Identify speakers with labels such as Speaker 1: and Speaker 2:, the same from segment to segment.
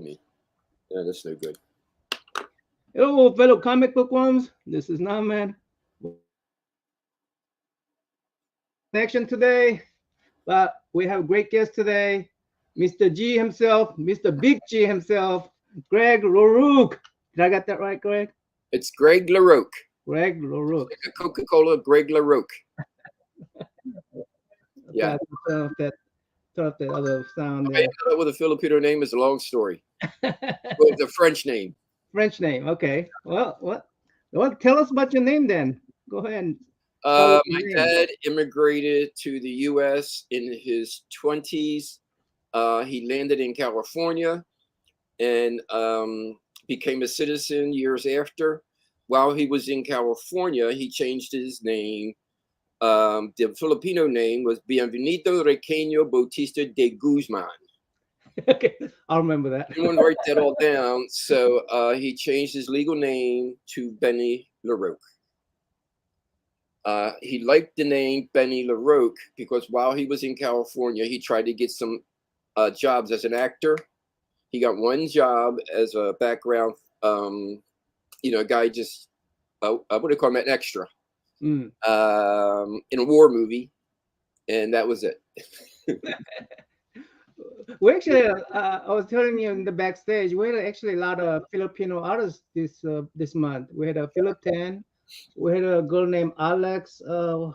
Speaker 1: me. Yeah, that's no good.
Speaker 2: Hello, fellow comic book worms. This is Nahman. Connection today, but we have a great guest today, Mr. G himself, Mr. Big G himself, Greg LaRocque. Did I get that right, Greg?
Speaker 1: It's Greg LaRocque.
Speaker 2: Greg LaRocque.
Speaker 1: Like a Coca-Cola, Greg LaRocque.
Speaker 2: Okay,
Speaker 1: Yeah.
Speaker 2: I can turn off that other sound
Speaker 1: I
Speaker 2: there.
Speaker 1: ended up with a Filipino name is a long story. With a French name.
Speaker 2: French name. Okay. Well, what? Well, tell us about your name then. Go ahead and start with
Speaker 1: My
Speaker 2: your name.
Speaker 1: dad immigrated to the U.S. in his 20s. He landed in California and became a citizen years after. While he was in California, he changed his name. The Filipino name was Bienvenido Requeño Bautista de Guzman.
Speaker 2: Okay, I'll remember that.
Speaker 1: Anyone write that all down? So he changed his legal name to Benny LaRocque. He liked the name Benny LaRocque because while he was in California, he tried to get some jobs as an actor. He got one job as a background, a guy just, what do you call him, an extra
Speaker 2: Mm.
Speaker 1: in a war movie, and that was it.
Speaker 2: We actually, I was telling you in the backstage, we had actually a lot of Filipino artists this month. We had a Philip Tan, we had a girl named Alex. I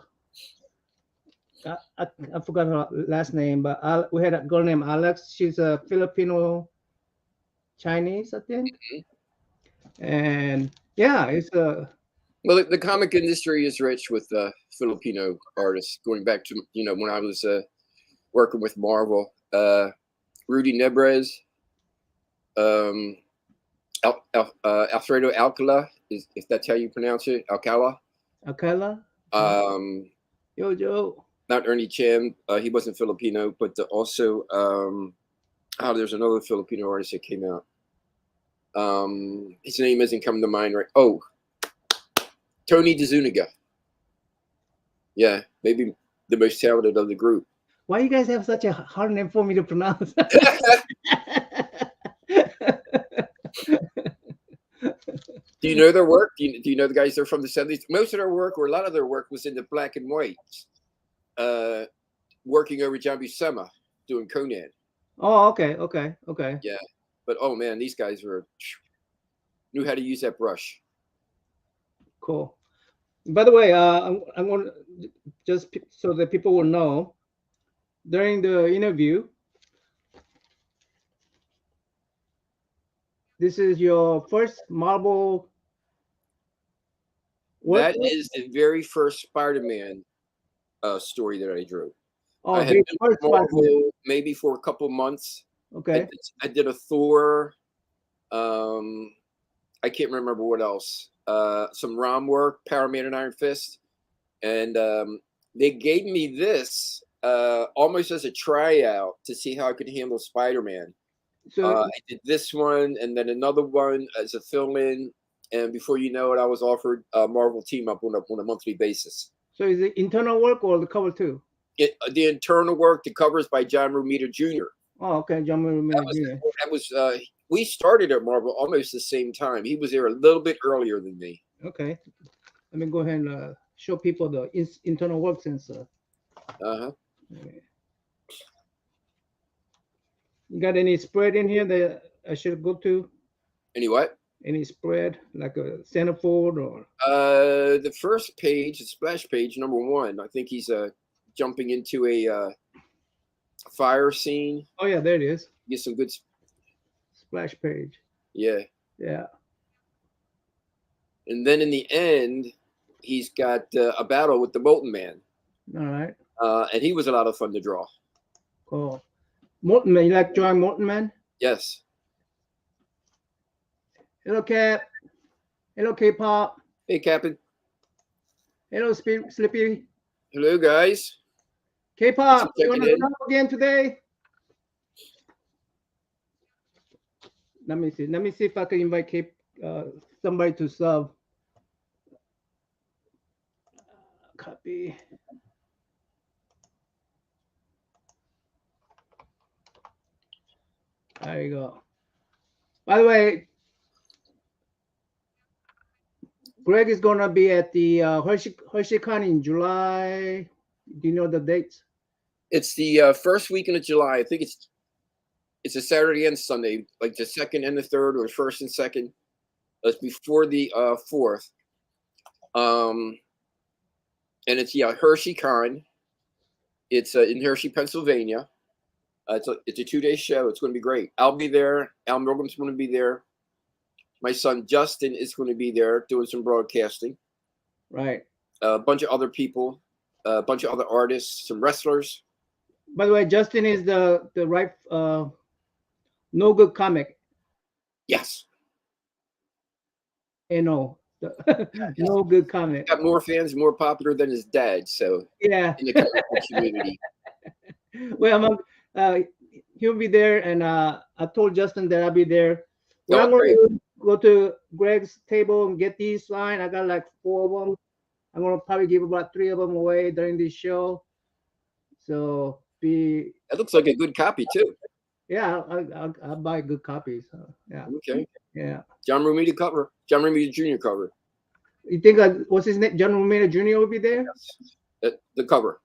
Speaker 2: forgot her last name, but we had a girl named Alex. She's a Filipino Chinese, I think. And yeah, it's a
Speaker 1: Well, the comic industry is rich with Filipino artists. Going back to when I was working with Marvel, Rudy Nebres, um, Alfredo Alcala, if that's how you pronounce it, Alcala.
Speaker 2: Akela.
Speaker 1: Um,
Speaker 2: Yo Joe.
Speaker 1: Not Ernie Chan. He wasn't Filipino, but also there's another Filipino artist that came out. His name isn't coming to mind right. Oh, Tony DeZuniga. Yeah, maybe the most talented of the group.
Speaker 2: Why you guys have such a hard name for me to pronounce?
Speaker 1: Do you know their work? Do you know the guys that are from the 70s? Most of their work, or a lot of their work, was in the black and white. Working over John Buscema, doing Conan.
Speaker 2: Oh, okay.
Speaker 1: Yeah, but oh man, these guys knew how to use that brush.
Speaker 2: Cool. By the way, I'm going to so that people will know during the interview, this is your first Marvel work.
Speaker 1: That is the very first Spider-Man story that I drew. I
Speaker 2: Oh,
Speaker 1: had
Speaker 2: the
Speaker 1: been with
Speaker 2: first Spider-Man.
Speaker 1: Marvel maybe for a couple months.
Speaker 2: Okay.
Speaker 1: I did a Thor. Um, I can't remember what else. Some ROM work, Power Man and Iron Fist, and they gave me this almost as a tryout to see how I could handle Spider-Man.
Speaker 2: So,
Speaker 1: I did this one and then another one as a fill-in, and before you know it, I was offered a Marvel team up on a monthly basis.
Speaker 2: so is it internal work or the cover too?
Speaker 1: The internal work, the covers by John Romita Jr.
Speaker 2: Oh, okay. John Romita Jr.
Speaker 1: That was we started at Marvel almost the same time. He was there a little bit earlier than me.
Speaker 2: Okay. Let me go ahead and show people the internal work since.
Speaker 1: Uh-huh.
Speaker 2: Okay. You got any spread in here that I should go to?
Speaker 1: Any what?
Speaker 2: Any spread like a centerfold or?
Speaker 1: The first page, the splash page, number one. I think he's jumping into a fire scene.
Speaker 2: Oh yeah, there it is.
Speaker 1: Get some good.
Speaker 2: Splash page.
Speaker 1: Yeah.
Speaker 2: Yeah.
Speaker 1: And then in the end, he's got a battle with the Molten Man.
Speaker 2: All right.
Speaker 1: And he was a lot of fun to draw.
Speaker 2: Cool. Molten Man. You like drawing Molten Man?
Speaker 1: Yes.
Speaker 2: Hello, Cap. Hello, K-pop.
Speaker 1: Hey, Captain.
Speaker 2: Hello, Slippy.
Speaker 1: Hello, guys.
Speaker 2: K-pop. You want
Speaker 1: Checking
Speaker 2: to
Speaker 1: in.
Speaker 2: sub again today? Let me see. Let me see if I can invite somebody to sub. Copy. There you go. By the way, Greg is gonna be at the HersheyCon in July. Do you know the dates?
Speaker 1: It's the first weekend of July. I think it's a Saturday and Sunday, like the second and the third, or first and second. It's before the fourth. And it's HersheyCon. It's in Hershey, Pennsylvania. It's a 2-day show. It's going to be great. I'll be there. Al Milgram's going to be there. My son Justin is going to be there doing some broadcasting.
Speaker 2: Right.
Speaker 1: A bunch of other people, a bunch of other artists, some wrestlers.
Speaker 2: By the way, Justin is the right no good comic.
Speaker 1: Yes.
Speaker 2: No, no good comic.
Speaker 1: Got more fans, more popular than his dad. So
Speaker 2: Yeah.
Speaker 1: in the comic book community.
Speaker 2: Well, he'll be there, and I told Justin that I'll be there. Well,
Speaker 1: Oh,
Speaker 2: I'm going
Speaker 1: great.
Speaker 2: to go to Greg's table and get these signed. I got like 4 of them. I'm going to probably give about 3 of them away during this show. So
Speaker 1: That looks like a good copy too.
Speaker 2: yeah, I'll buy good copies. Yeah,
Speaker 1: Okay.
Speaker 2: yeah.
Speaker 1: John Romita cover. John Romita Jr. cover.
Speaker 2: You think what's his name? John Romita Jr. will be there?
Speaker 1: Yes. The cover.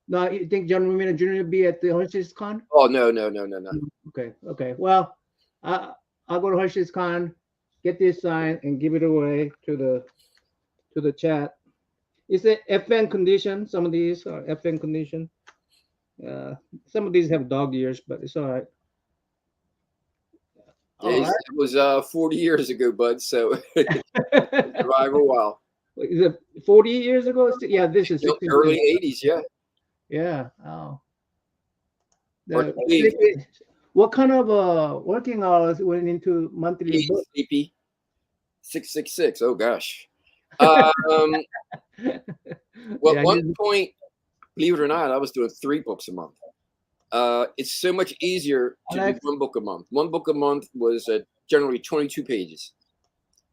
Speaker 2: No, you think John Romita Jr. will be at the Hershey's Con?
Speaker 1: Oh no.
Speaker 2: Okay. Well, I'll go to Hershey's Con, get this signed, and give it away to the chat. It's a FN condition. Some of these are FN condition. Some of these have dog ears, but it's all right.
Speaker 1: Yeah,
Speaker 2: All right.
Speaker 1: it was 40 years ago, bud. So survive a while.
Speaker 2: Is it 40 years ago? Yeah, this is 60
Speaker 1: Early 80s. Yeah.
Speaker 2: Yeah. Oh.
Speaker 1: Hard to believe.
Speaker 2: What kind of working hours went into monthly book?
Speaker 1: Sleepy. 666. Oh gosh. Well,
Speaker 2: Yeah,
Speaker 1: at one point, believe it or not, I was doing 3 books a month. It's so much easier to do 1 book a month. 1 book a month was generally 22 pages.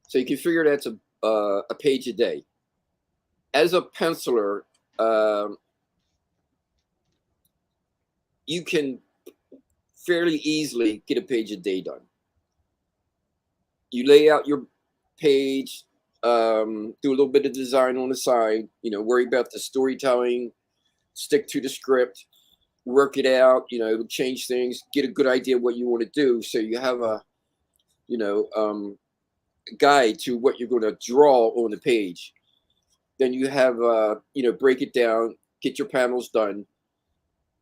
Speaker 1: So you can figure that's a page a day. As a penciler, you can fairly easily get a page a day done. You lay out your page, do a little bit of design on the side, worry about the storytelling, stick to the script, work it out, change things, get a good idea of what you want to do. So you have a guide to what you're going to draw on the page. Then you have, break it down, get your panels done,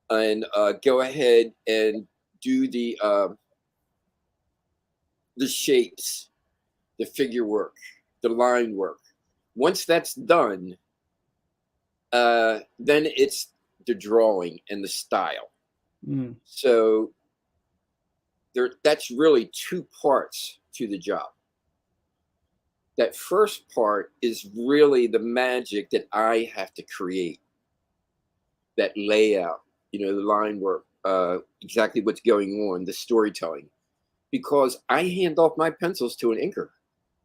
Speaker 1: and go ahead and do the shapes, the figure work, the line work. Once that's done, then it's the drawing and the style. So that's really 2 parts to the job. That first part is really the magic that I have to create. That layout, the line work, exactly what's going on, the storytelling, because I hand off my pencils to an inker,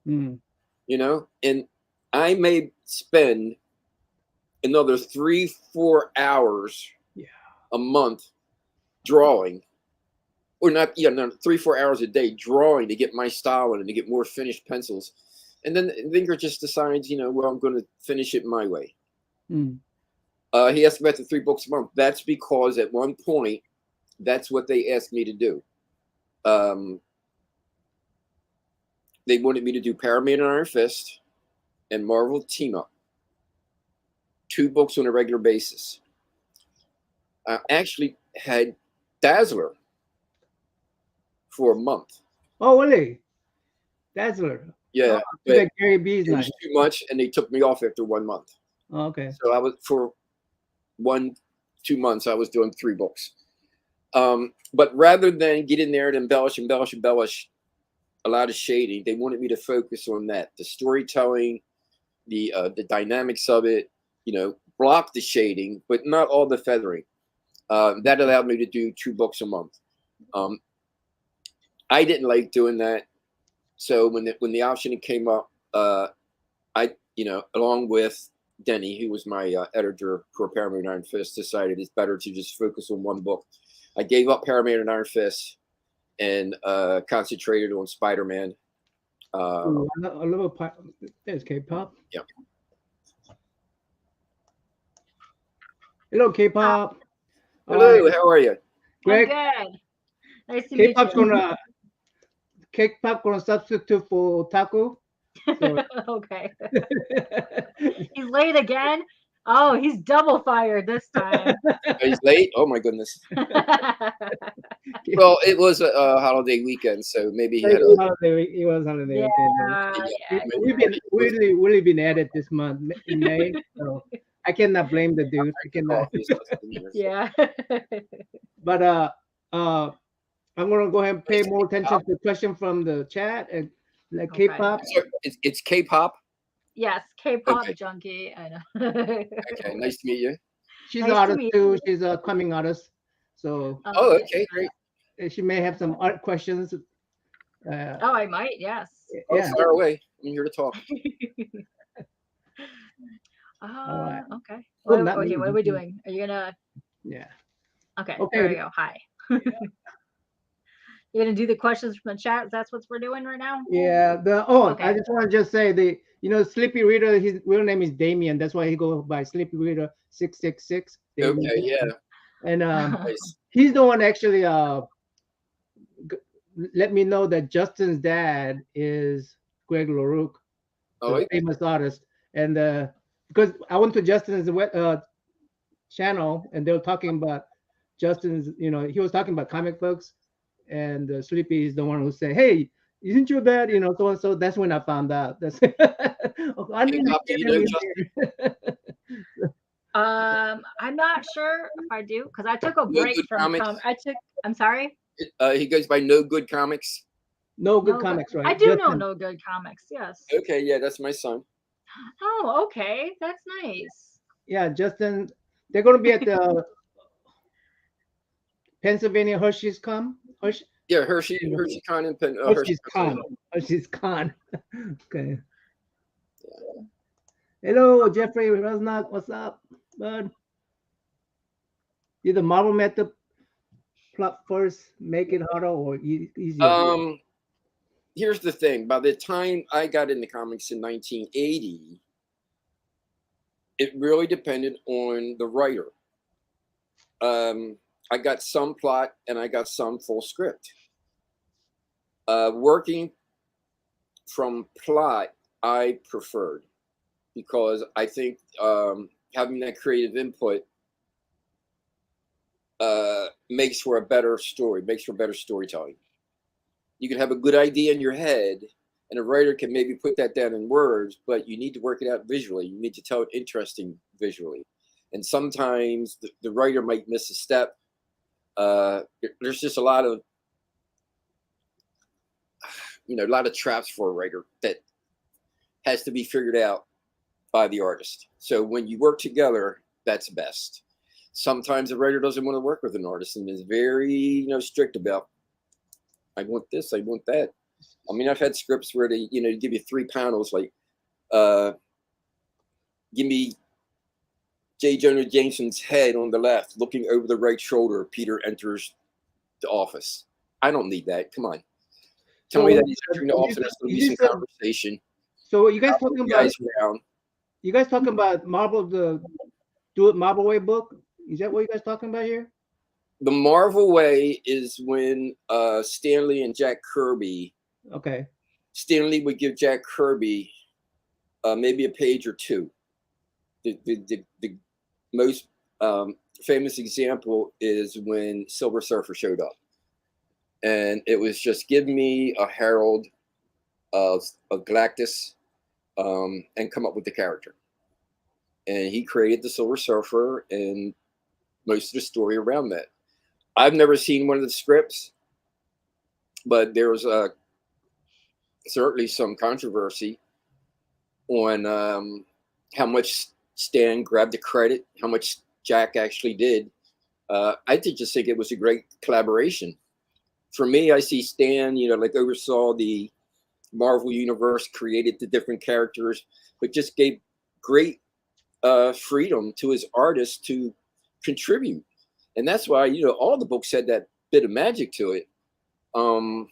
Speaker 1: and I may spend another 3-4 hours a month drawing, or not, 3-4 hours a day drawing to get my style in and to get more finished pencils. And then the inker just decides, well, I'm going to finish it my way. He asked about the 3 books a month. That's because at one point, that's what they asked me to do. They wanted me to do Power Man and Iron Fist and Marvel Team Up. 2 books on a regular basis. I actually had Dazzler for a month.
Speaker 2: Oh, really? Dazzler.
Speaker 1: Yeah.
Speaker 2: But Gary B's
Speaker 1: it was too much, and they took me off after 1 month.
Speaker 2: Oh, okay.
Speaker 1: So I was, for 1-2 months, I was doing 3 books. But rather than get in there and embellish a lot of shading, they wanted me to focus on that, the storytelling, the dynamics of it, block the shading, but not all the feathering. That allowed me to do 2 books a month. I didn't like doing that. So when the option came up, I, along with Denny, who was my editor for Power Man and Iron Fist, decided it's better to just focus on 1 book. I gave up Power Man and Iron Fist and concentrated on Spider-Man.
Speaker 2: Ooh, a little there's K-pop.
Speaker 1: Yeah.
Speaker 2: Hello, K-pop.
Speaker 1: Hello, how are you?
Speaker 2: Greg,
Speaker 3: I'm good. Nice to meet
Speaker 2: K-pop's
Speaker 3: you.
Speaker 2: gonna substitute for otaku. So
Speaker 3: Okay. He's late again. Oh, he's double fired this time.
Speaker 1: He's late. Oh my goodness. Well, it was a holiday weekend, so maybe he had a.
Speaker 2: It was holiday.
Speaker 3: Yeah,
Speaker 2: weekend.
Speaker 3: yeah.
Speaker 2: We've been really been at it this month in May, so I cannot blame the dude. I cannot.
Speaker 3: Yeah.
Speaker 2: But I'm gonna go ahead and pay more attention to the question from the chat and like
Speaker 3: Okay.
Speaker 2: K-pop.
Speaker 1: So it's K-pop.
Speaker 3: Yes, K-pop
Speaker 1: Okay.
Speaker 3: junkie. I know.
Speaker 1: Okay, nice to meet you.
Speaker 2: She's
Speaker 3: Nice
Speaker 2: an
Speaker 3: to
Speaker 2: artist
Speaker 3: meet
Speaker 2: too.
Speaker 3: you.
Speaker 2: She's a coming artist, so
Speaker 1: Oh, okay, great.
Speaker 2: she may have some art questions.
Speaker 3: Oh, I might. Yes.
Speaker 1: Oh,
Speaker 2: Yeah.
Speaker 1: fire away. I'm here to talk.
Speaker 2: All right.
Speaker 3: Okay.
Speaker 2: Well,
Speaker 3: What,
Speaker 2: not
Speaker 3: okay,
Speaker 2: me.
Speaker 3: what are we doing? Are you gonna?
Speaker 2: Yeah.
Speaker 3: Okay.
Speaker 2: Okay.
Speaker 3: There we go. Hi. You're gonna do the questions from the chat. That's what we're doing right now.
Speaker 2: Yeah. I
Speaker 3: Okay.
Speaker 2: just want to just say Sleepy Reader. His real name is Damien. That's why he goes by Sleepy Reader 666.
Speaker 1: Okay, yeah.
Speaker 2: And
Speaker 1: Nice.
Speaker 2: he's the one actually let me know that Justin's dad is Greg LaRocque,
Speaker 1: Oh,
Speaker 2: the
Speaker 1: okay.
Speaker 2: famous artist. And because I went to Justin's channel and they were talking about Justin's, he was talking about comic books, and Sleepy is the one who said, "Hey, isn't your dad?" So and so. That's when I found out. That's I didn't
Speaker 1: K-pop, do you know
Speaker 2: Justin?
Speaker 3: I'm not sure if I do because I took a
Speaker 1: No
Speaker 3: break
Speaker 1: Good
Speaker 3: from
Speaker 1: Comics?
Speaker 3: I'm sorry.
Speaker 1: He goes by No Good Comics.
Speaker 2: No Good
Speaker 3: No
Speaker 2: Comics, right?
Speaker 3: I do know
Speaker 2: Justin.
Speaker 3: No Good Comics. Yes.
Speaker 1: Okay, yeah, that's my son.
Speaker 3: Oh, okay. That's nice.
Speaker 2: Yeah, Justin. They're going to be at the Pennsylvania Hershey's Con.
Speaker 1: Yeah, Hershey Con and
Speaker 2: Hershey's Con. Hershey's Con. Okay. Hello, Jeffrey Rosnock. What's up, bud? Did the Marvel method plot first make it harder or easier?
Speaker 1: Here's the thing. By the time I got into comics in 1980, it really depended on the writer. I got some plot and I got some full script. Working from plot, I preferred because I think having that creative input makes for a better story, makes for better storytelling. You can have a good idea in your head, and a writer can maybe put that down in words, but you need to work it out visually. You need to tell it interesting visually. And sometimes the writer might miss a step. There's just a lot of traps for a writer that has to be figured out by the artist. So when you work together, that's best. Sometimes the writer doesn't want to work with an artist and is very, strict about, I want this, I want that. I mean, I've had scripts where they, give you 3 panels, like, give me J. Jonah Jameson's head on the left, looking over the right shoulder. Peter enters the office. I don't need that. Come on. Tell me that he's entering the office. There's going to be some conversation.
Speaker 2: So you guys talking about?
Speaker 1: Around.
Speaker 2: You guys talking about Marvel, the Do It Marvel Way book? Is that what you guys talking about here?
Speaker 1: The Marvel Way is when Stan Lee and Jack Kirby.
Speaker 2: Okay.
Speaker 1: Stan Lee would give Jack Kirby maybe a page or 2. The most famous example is when Silver Surfer showed up, and it was just give me a herald of Galactus and come up with the character. And he created the Silver Surfer and most of the story around that. I've never seen one of the scripts, but there was certainly some controversy on how much Stan grabbed the credit, how much Jack actually did. I did just think it was a great collaboration. For me, I see Stan, oversaw the Marvel Universe, created the different characters, but just gave great freedom to his artists to contribute. And that's why, all the books had that bit of magic to it. Um,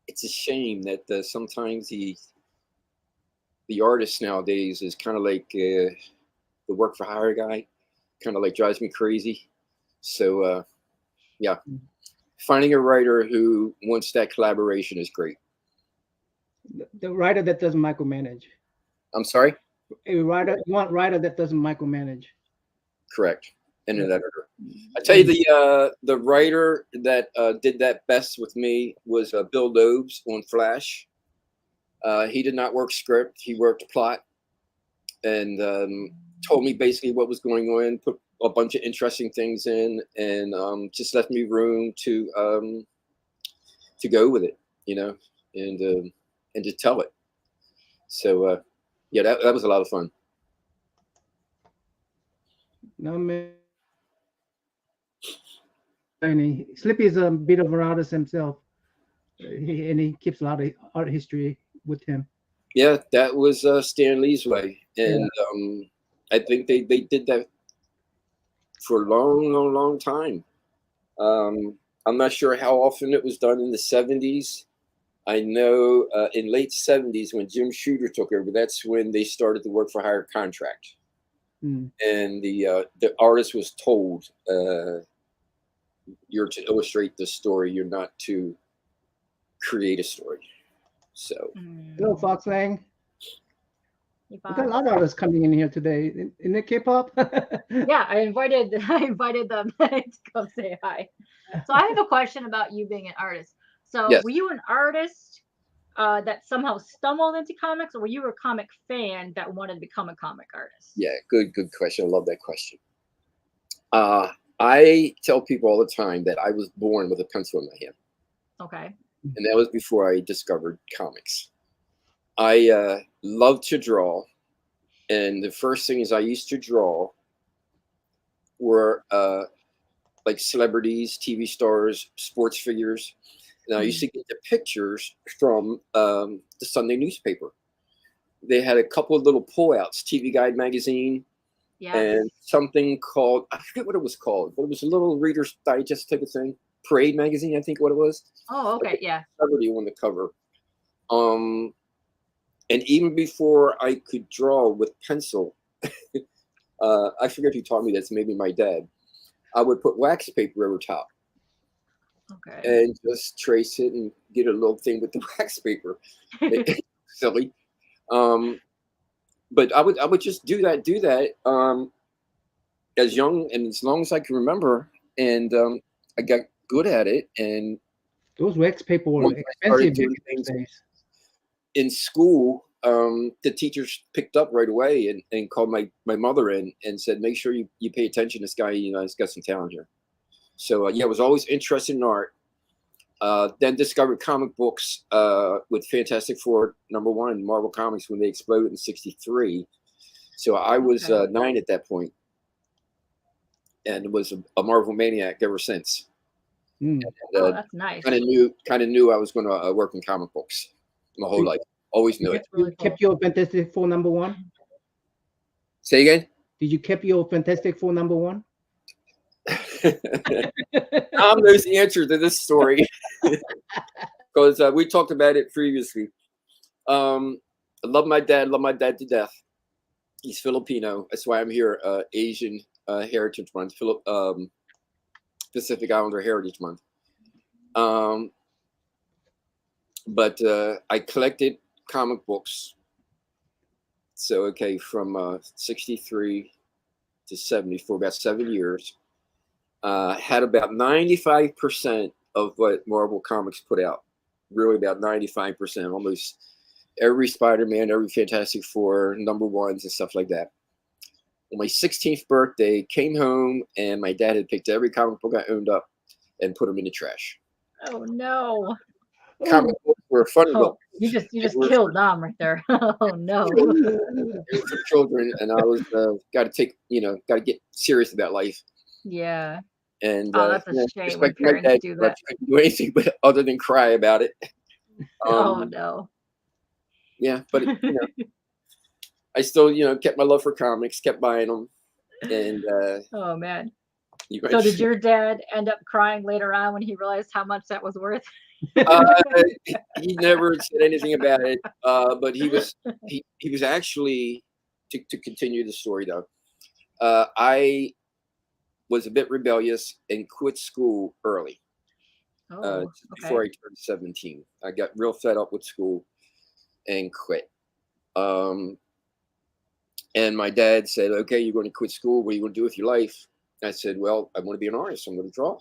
Speaker 1: it's a shame that sometimes the artist nowadays is kind of like the work for hire guy, kind of like drives me crazy. So yeah, finding a writer who wants that collaboration is great.
Speaker 2: The writer that doesn't micromanage.
Speaker 1: I'm sorry.
Speaker 2: A writer, you want writer that doesn't micromanage.
Speaker 1: Correct. And an
Speaker 2: Yeah.
Speaker 1: editor. I tell you, the writer that did that best with me was Bill Loebs on Flash. He did not work script; he worked plot, and told me basically what was going on. Put a bunch of interesting things in, and just left me room to go with it, you know, and to tell it. So yeah, that was a lot of fun.
Speaker 2: No man. Slippy is a bit of an artist himself, and he keeps a lot of art history with him.
Speaker 1: Yeah, that was Stan Lee's way, and I think they did that for a long time. I'm not sure how often it was done in the 70s. I know in late 70s when Jim Shooter took over, that's when they started the work for hire contract,
Speaker 2: Mm.
Speaker 1: and the artist was told, "You're to illustrate the story. You're not to create a story." So
Speaker 2: Hello, Fox Lang.
Speaker 3: Hey,
Speaker 2: We got a
Speaker 3: Fox.
Speaker 2: lot of artists coming in here today. In the K-pop.
Speaker 3: Yeah, I invited them to come say hi. So I have a question about you being an artist. So
Speaker 1: yes,
Speaker 3: were you an artist that somehow stumbled into comics, or were you a comic fan that wanted to become a comic artist?
Speaker 1: yeah, good question. I love that question. I tell people all the time that I was born with a pencil in my hand,
Speaker 3: Okay.
Speaker 1: and that was before I discovered comics. I love to draw, and the first things I used to draw were like celebrities, TV stars, sports figures. And I used to get the pictures from the Sunday newspaper. They had a couple of little pullouts, TV Guide magazine,
Speaker 3: Yes.
Speaker 1: and something called, I forget what it was called, but it was a little Reader's Digest type of thing. Parade magazine, I think what it was.
Speaker 3: Oh, okay. Yeah.
Speaker 1: Celebrity on the cover. And even before I could draw with pencil, I forget who taught me this, maybe my dad. I would put wax paper over top
Speaker 3: Okay.
Speaker 1: and just trace it and get a little thing with the wax paper. Silly. But I would just do that as young and as long as I can remember, and I got good at it. And
Speaker 2: Those wax paper were
Speaker 1: once I started
Speaker 2: expensive
Speaker 1: doing
Speaker 2: back in
Speaker 1: things
Speaker 2: those days.
Speaker 1: in school, the teachers picked up right away and called my mother in and said, "Make sure you pay attention. This guy, you know, he's got some talent here." So yeah, I was always interested in art. Then discovered comic books with Fantastic Four #1, Marvel Comics, when they exploded in '63. So I was
Speaker 3: Okay.
Speaker 1: 9 at that point, and was a Marvel maniac ever since.
Speaker 2: Mm.
Speaker 1: And,
Speaker 3: Oh, that's nice.
Speaker 1: kind of knew I was going to work in comic books my whole life. Always knew it.
Speaker 3: That's really
Speaker 2: You
Speaker 3: cool.
Speaker 2: kept your Fantastic Four #1?
Speaker 1: Say again.
Speaker 2: Did you keep your Fantastic Four #1?
Speaker 1: Tom knows the answer to this story because we talked about it previously. I love my dad to death. He's Filipino. That's why I'm here. Asian Heritage Month, Pacific Islander Heritage Month. But I collected comic books. So, okay, from 63 to 70 for about 7 years. Had about 95% of what Marvel Comics put out. Really about 95%, almost every Spider-Man, every Fantastic Four, #1s and stuff like that. On my 16th birthday, came home and my dad had picked every comic book I owned up and put them in the trash.
Speaker 3: Oh no.
Speaker 1: Comic books were fun
Speaker 3: Oh,
Speaker 1: books.
Speaker 3: you just
Speaker 1: They were
Speaker 3: killed Dom right there. Oh no.
Speaker 1: for children, and I was got to get serious about life.
Speaker 3: Yeah.
Speaker 1: And
Speaker 3: Oh, that's a shame when
Speaker 1: respect my
Speaker 3: parents
Speaker 1: dad,
Speaker 3: do
Speaker 1: but
Speaker 3: that.
Speaker 1: I couldn't do anything but other than cry about it.
Speaker 3: Oh no.
Speaker 1: Yeah, but I still kept my love for comics, kept buying them, and
Speaker 3: Oh man.
Speaker 1: You
Speaker 3: So
Speaker 1: might
Speaker 3: did your dad end up crying later on when he realized how much that was worth?
Speaker 1: uh, he never said anything about it, but he was actually to continue the story though. I was a bit rebellious and quit school early,
Speaker 3: Oh,
Speaker 1: just
Speaker 3: okay.
Speaker 1: before I turned 17. I got real fed up with school and quit. Um, and my dad said, "Okay, you're going to quit school. What are you going to do with your life?" I said, "Well, I want to be an artist. I'm going to draw."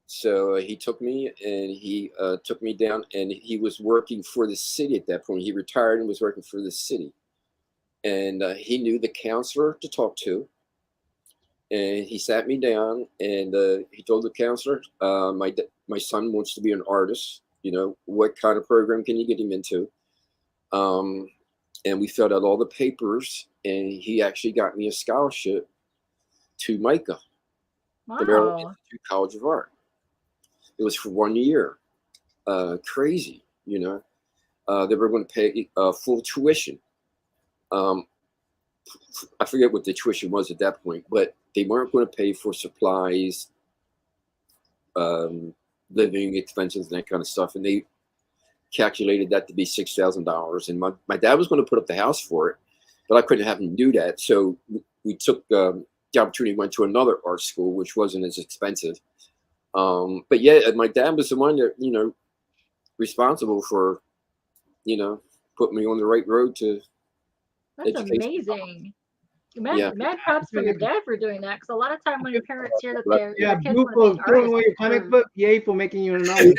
Speaker 1: So he took me and he took me down, and he was working for the city at that point. He retired and was working for the city, and he knew the counselor to talk to. And he sat me down and he told the counselor, my son wants to be an artist. You know, what kind of program can you get him into? Um, and we filled out all the papers, and he actually got me a scholarship to MICA, the Maryland
Speaker 3: Wow.
Speaker 1: Institute College of Art. It was for 1 year. Crazy, you know. They were going to pay full tuition. Um, I forget what the tuition was at that point, but they weren't going to pay for supplies, um, living expenses, and that kind of stuff. And they calculated that to be $6,000. And my dad was going to put up the house for it, but I couldn't have him do that. So we took the opportunity, went to another art school, which wasn't as expensive. But yeah, my dad was the one that, you know, responsible for, you know, putting me on the right road to
Speaker 3: That's
Speaker 1: education.
Speaker 3: amazing.
Speaker 1: Yeah.
Speaker 3: Mad props for your dad for doing that. Because a lot of time when parents hear that
Speaker 2: Yeah,
Speaker 3: their kids
Speaker 2: Blue
Speaker 3: want to be
Speaker 2: for
Speaker 3: an
Speaker 2: throwing
Speaker 3: artist,
Speaker 2: away your comic
Speaker 3: they're
Speaker 2: book. Yay for making you an artist.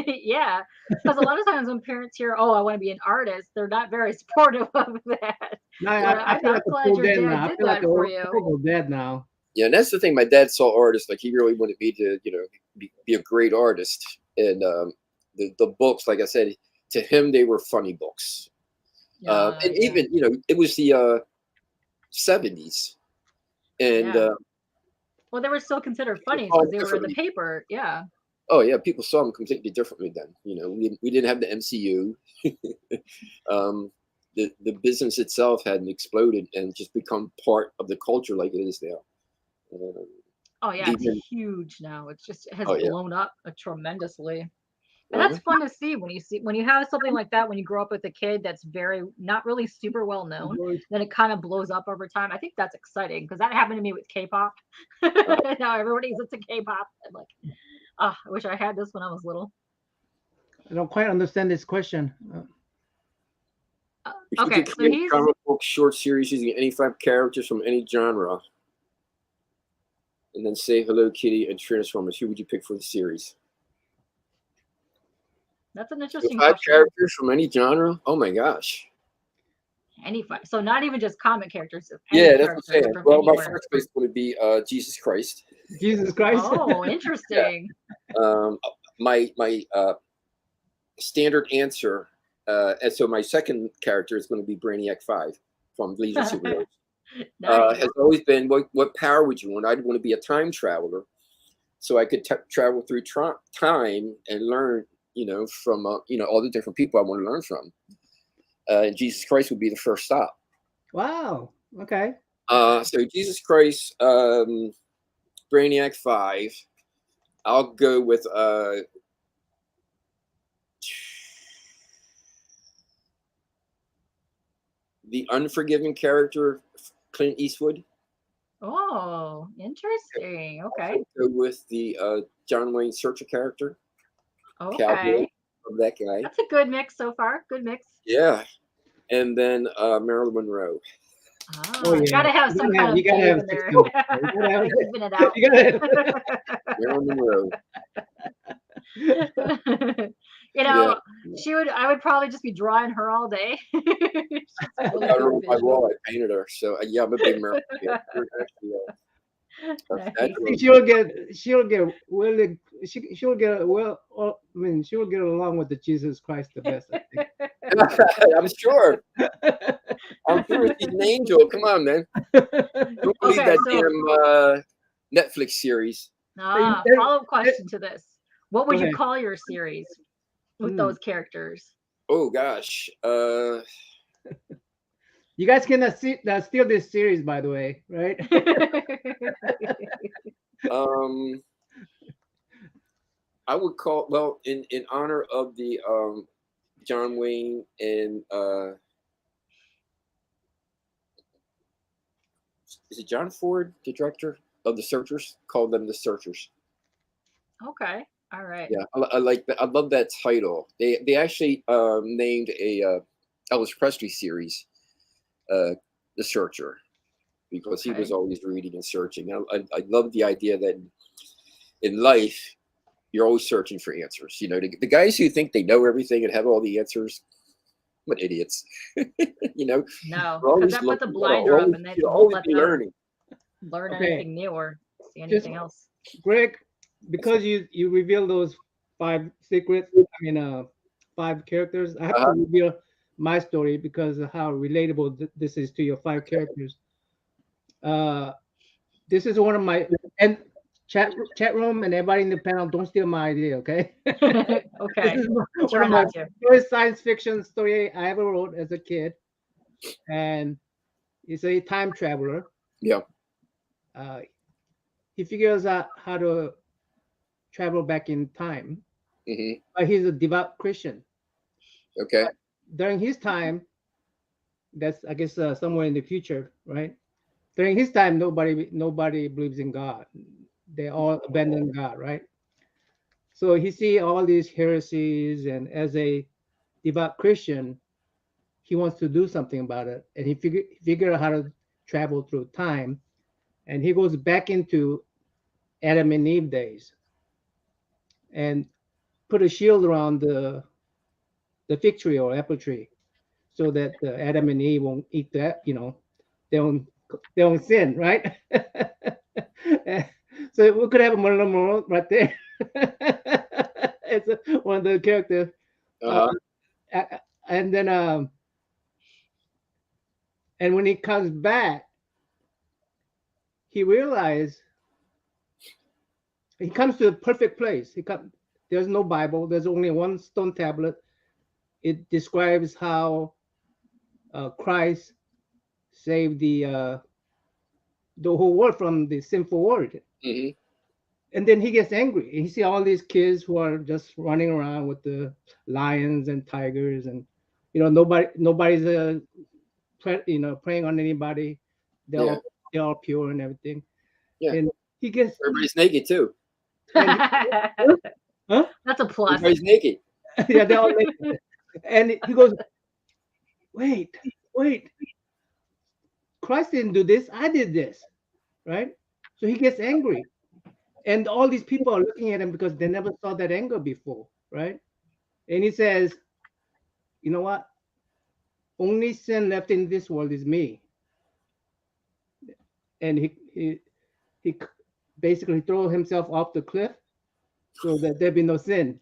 Speaker 3: yeah. Because a lot of times when parents hear, "Oh, I want to be an artist," they're not very supportive of that.
Speaker 2: No,
Speaker 3: But
Speaker 2: I feel like
Speaker 3: I'm
Speaker 2: a
Speaker 3: glad
Speaker 2: full
Speaker 3: your
Speaker 2: dad
Speaker 3: dad
Speaker 2: now. I
Speaker 3: did
Speaker 2: feel like
Speaker 3: that
Speaker 2: a
Speaker 3: for you.
Speaker 2: horrible dad now.
Speaker 1: Yeah, and that's the thing. My dad saw artists like he really wanted me to, you know, be a great artist. And the books, like I said, to him they were funny books. And
Speaker 3: Yeah.
Speaker 1: even, you know, it was the '70s, and
Speaker 3: Yeah. Well, they were still considered
Speaker 1: people
Speaker 3: funny
Speaker 1: saw
Speaker 3: because
Speaker 1: them
Speaker 3: they were in the
Speaker 1: differently.
Speaker 3: paper. Yeah.
Speaker 1: Oh yeah, people saw them completely differently then. You know, we didn't have the MCU. um, the business itself hadn't exploded and just become part of the culture like it is now. Um,
Speaker 3: Oh yeah, it's
Speaker 1: even
Speaker 3: huge now. It has
Speaker 1: oh yeah,
Speaker 3: blown up tremendously. And that's
Speaker 1: uh
Speaker 3: fun to see when you have something like that when you grow up with a kid that's very not really super well known, then it kind of blows up over time. I think that's exciting because that happened to me with K-pop. Now everybody's into K-pop. I'm like, oh, I wish I had this when I was little.
Speaker 2: I don't quite understand this question.
Speaker 1: if you
Speaker 3: Okay,
Speaker 1: could
Speaker 3: so
Speaker 1: create a
Speaker 3: he's
Speaker 1: comic book short series using any five characters from any genre, and then say Hello Kitty and Transformers, who would you pick for the series?
Speaker 3: that's an
Speaker 1: So
Speaker 3: interesting
Speaker 1: five
Speaker 3: question.
Speaker 1: characters from any genre? Oh my gosh.
Speaker 3: Any fun, so not even just comic characters, just any
Speaker 1: Yeah, that's what I'm
Speaker 3: character
Speaker 1: saying.
Speaker 3: from
Speaker 1: Well, my
Speaker 3: anywhere.
Speaker 1: first place would be Jesus Christ.
Speaker 2: Jesus Christ.
Speaker 3: Oh,
Speaker 1: Yeah.
Speaker 3: interesting.
Speaker 1: My standard answer, and so my second character is going to be Brainiac 5 from Legion of Superheroes.
Speaker 3: Nice.
Speaker 1: Has always been what power would you want? I'd want to be a time traveler, so I could travel through time and learn, you know, from you know, all the different people I want to learn from. And Jesus Christ would be the first stop.
Speaker 2: Wow. Okay.
Speaker 1: So Jesus Christ, Brainiac 5. I'll go with the unforgiving character, Clint Eastwood.
Speaker 3: Oh, interesting. Okay.
Speaker 1: Also go with the John Wayne Searcher character, Cowboy,
Speaker 3: Okay.
Speaker 1: of that guy.
Speaker 3: That's a good mix so far. Good mix.
Speaker 1: Yeah, and then Marilyn Monroe.
Speaker 2: Oh
Speaker 3: Ah,
Speaker 2: yeah.
Speaker 3: gotta have some kind
Speaker 2: You
Speaker 3: of
Speaker 2: gotta
Speaker 3: babe
Speaker 2: have
Speaker 3: in
Speaker 2: sex
Speaker 3: there.
Speaker 2: symbols. You gotta have.
Speaker 3: Even it out.
Speaker 2: You gotta
Speaker 1: Marilyn Monroe.
Speaker 3: You
Speaker 1: Yeah,
Speaker 3: know, I would probably just be drawing her all day. She's a
Speaker 1: I
Speaker 3: really
Speaker 1: got her
Speaker 3: good
Speaker 1: on my
Speaker 3: visual.
Speaker 1: wall. I painted her. So yeah, I'm a big Marilyn fan. Actually,
Speaker 3: Nice.
Speaker 2: I think she'll get well. I mean, she'll get along with the Jesus Christ the best. I
Speaker 1: I'm sure. I'm sure she's an angel. Come on, man.
Speaker 2: think.
Speaker 1: Don't believe
Speaker 3: Okay,
Speaker 1: that
Speaker 3: so
Speaker 1: damn Netflix series.
Speaker 3: follow-up question to this. What would you
Speaker 2: Okay.
Speaker 3: call your series with
Speaker 2: Hmm.
Speaker 3: those characters?
Speaker 1: Oh gosh.
Speaker 2: You guys cannot steal this series, by the way, right?
Speaker 1: Um, I would call in honor of the John Wayne and is it John Ford, the director of The Searchers? Called them The Searchers.
Speaker 3: Okay. All right.
Speaker 1: Yeah, I like that. I love that title. They actually named a Elvis Presley series The Searcher because he
Speaker 3: Okay.
Speaker 1: was always reading and searching. I love the idea that in life you're always searching for answers. You know, the guys who think they know everything and have all the answers, what idiots. You know,
Speaker 3: No,
Speaker 1: we're
Speaker 3: because
Speaker 1: always
Speaker 3: that puts a
Speaker 1: looking.
Speaker 3: blinder up, and they
Speaker 1: You
Speaker 3: won't
Speaker 1: always
Speaker 3: let
Speaker 1: be
Speaker 3: them
Speaker 1: learning.
Speaker 3: learn
Speaker 2: Okay.
Speaker 3: anything new or see
Speaker 2: Just
Speaker 3: anything else.
Speaker 2: Greg, because you revealed those 5 secrets, I mean 5 characters, I have to reveal my story because of how relatable this is to your 5 characters. This is one of my, and chat room and everybody in the panel, don't steal my idea, okay? This
Speaker 3: Okay.
Speaker 2: is
Speaker 3: I'll
Speaker 2: one
Speaker 3: try
Speaker 2: of my
Speaker 3: not to.
Speaker 2: first science fiction story I ever wrote as a kid, and he's a time traveler.
Speaker 1: Yeah.
Speaker 2: He figures out how to travel back in time,
Speaker 1: Hmm.
Speaker 2: but he's a devout Christian.
Speaker 1: Okay.
Speaker 2: During his time, that's I guess somewhere in the future, right? During his time, nobody believes in God. They all abandon God, right? So he see all these heresies, and as a devout Christian, he wants to do something about it, and he figure out how to travel through time, and he goes back into Adam and Eve days, and put a shield around the fig tree or apple tree, so that Adam and Eve won't eat that, they don't sin, right? So we could have one of them all right there. It's one of the characters. And then and when he comes back, he realized he comes to a perfect place. There's no Bible. There's only one stone tablet. It describes how Christ saved the whole world from the sinful world.
Speaker 1: Hmm.
Speaker 2: And then he gets angry. He see all these kids who are just running around with the lions and tigers, and nobody's preying on anybody. They're
Speaker 1: Yeah.
Speaker 2: all they're all pure and everything.
Speaker 1: Yeah.
Speaker 2: And he gets
Speaker 1: Everybody's naked too.
Speaker 2: and huh?
Speaker 3: That's a plus.
Speaker 1: Everybody's naked.
Speaker 2: Yeah, they're all naked. And he goes, wait, Christ didn't do this. I did this, right? So he gets angry, and all these people are looking at him because they never saw that anger before, right? And he says, you know what? Only sin left in this world is me. And he basically throw himself off the cliff so that there be no sin.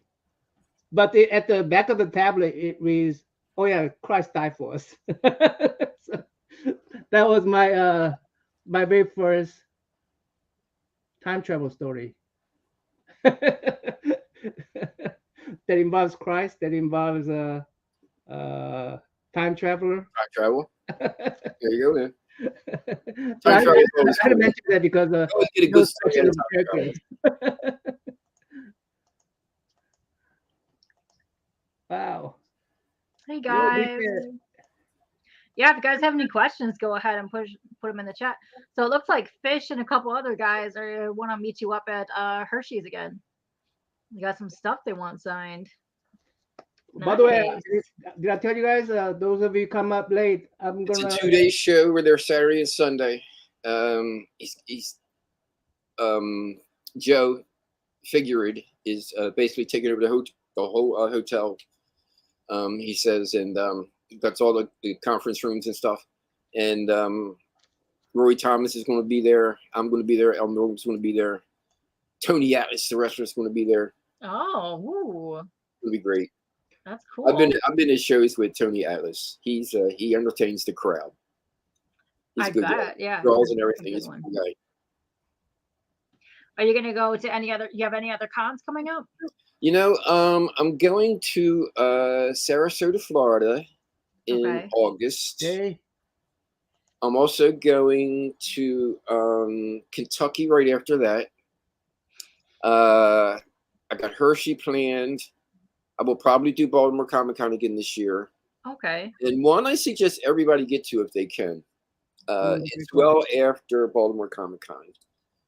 Speaker 2: But at the back of the tablet, it reads, "Oh yeah, Christ died for us." So that was my very first time travel story. That involves Christ. That involves time traveler.
Speaker 1: Time travel. There you go, man.
Speaker 2: So
Speaker 1: Time travel is
Speaker 2: I
Speaker 1: always
Speaker 2: had to
Speaker 1: cool.
Speaker 2: mention that because
Speaker 1: You always get a good
Speaker 2: those
Speaker 1: story out of
Speaker 2: special
Speaker 1: time travel.
Speaker 2: characters. Wow.
Speaker 3: Hey
Speaker 2: Well, we
Speaker 3: guys.
Speaker 2: can-
Speaker 3: Yeah, if you guys have any questions, go ahead and put them in the chat. So it looks like Fish and a couple other guys want to meet you up at Hershey's again. They got some stuff they want signed.
Speaker 2: By the way,
Speaker 3: Nice.
Speaker 2: did I tell you guys? Those of you come up late, I'm
Speaker 1: It's
Speaker 2: gonna.
Speaker 1: a 2-day show. We're there Saturday and Sunday. He's Joe Figured is basically taking over the whole hotel. He says, and that's all the conference rooms and stuff. And Roy Thomas is going to be there. I'm going to be there. El Norman's going to be there. Tony Atlas, the restaurant's going to be there.
Speaker 3: Oh, ooh,
Speaker 1: It'll be great.
Speaker 3: that's cool.
Speaker 1: I've been to shows with Tony Atlas. He entertains the crowd. He's
Speaker 3: I
Speaker 1: a good
Speaker 3: bet,
Speaker 1: guy.
Speaker 3: yeah.
Speaker 1: Draws and
Speaker 3: That's a
Speaker 1: everything.
Speaker 3: good
Speaker 1: He's a
Speaker 3: one.
Speaker 1: good guy.
Speaker 3: Are you gonna go to any other? You have any other cons coming up?
Speaker 1: You know, I'm going to Sarasota, Florida in
Speaker 3: Okay.
Speaker 1: August.
Speaker 2: Hey,
Speaker 1: I'm also going to Kentucky right after that. I got Hershey planned. I will probably do Baltimore Comic Con again this year.
Speaker 3: Okay.
Speaker 1: And one I suggest everybody get to if they can. It's
Speaker 2: cool.
Speaker 1: well after Baltimore Comic Con.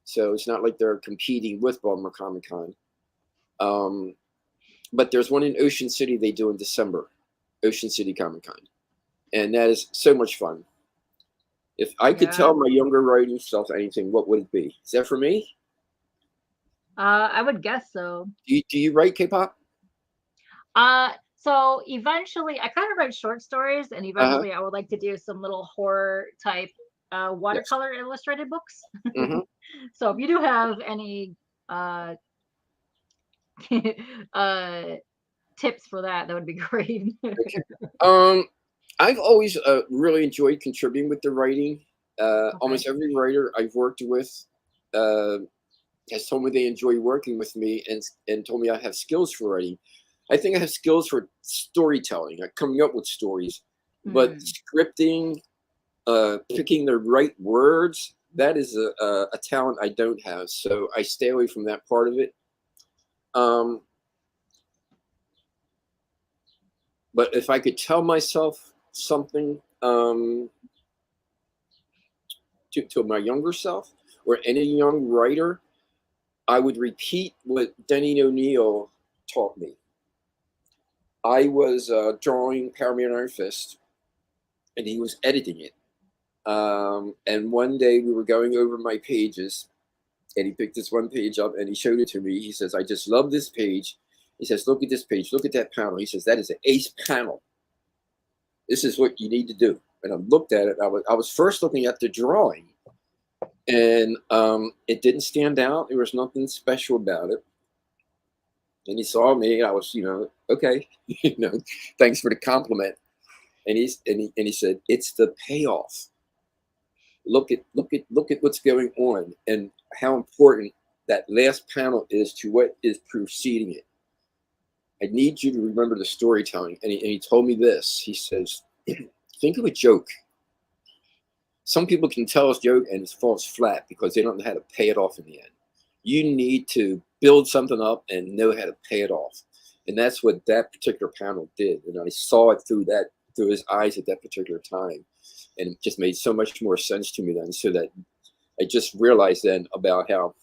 Speaker 1: So it's not like they're competing with Baltimore Comic Con. But there's one in Ocean City they do in December, Ocean City Comic Con. And that is so much fun. If I could tell my younger writing self anything, what would it be? Is that for me?
Speaker 3: I would guess so.
Speaker 1: Do you write K-pop?
Speaker 3: So eventually, I kind of write short stories, and eventually, I would like to do some little horror type watercolor illustrated books.
Speaker 1: Mm-hmm.
Speaker 3: So if you do have any tips for that, that would be great.
Speaker 1: Okay. I've always really enjoyed contributing with the writing. Almost every writer I've worked with has told me they enjoy working with me and told me I have skills for writing. I think I have skills for storytelling, like coming up with stories, but scripting, picking the right words, that is a talent I don't have. So I stay away from that part of it. But if I could tell myself something to my younger self or any young writer, I would repeat what Denny O'Neil taught me. I was drawing Power Man Iron Fist, and he was editing it. And one day we were going over my pages, and he picked this one page up and he showed it to me. He says, "I just love this page." He says, "Look at this page. Look at that panel." He says, "That is an ace panel. This is what you need to do." And I looked at it. I was first looking at the drawing, and it didn't stand out. There was nothing special about it. And he saw me. I was, okay, thanks for the compliment. And he said, "It's the payoff. Look at what's going on and how important that last panel is to what is preceding it. I need you to remember the storytelling." And he told me this. He says, "Think of a joke. Some people can tell a joke and it falls flat because they don't know how to pay it off in the end. You need to build something up and know how to pay it off." And that's what that particular panel did. And I saw it through his eyes at that particular time. And it just made so much more sense to me then. So that I just realized then about how,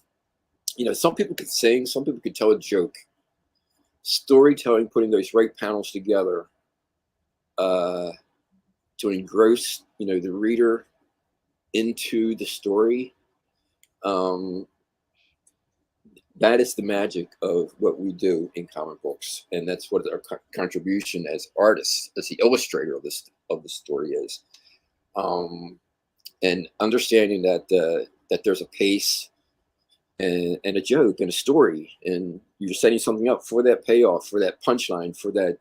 Speaker 1: some people could sing, some people could tell a joke. Storytelling, putting those right panels together to engross, the reader into the story. That is the magic of what we do in comic books, and that's what our contribution as artists, as the illustrator of the story is. And understanding that there's a pace and a joke and a story, and you're setting something up for that payoff, for that punchline, for that,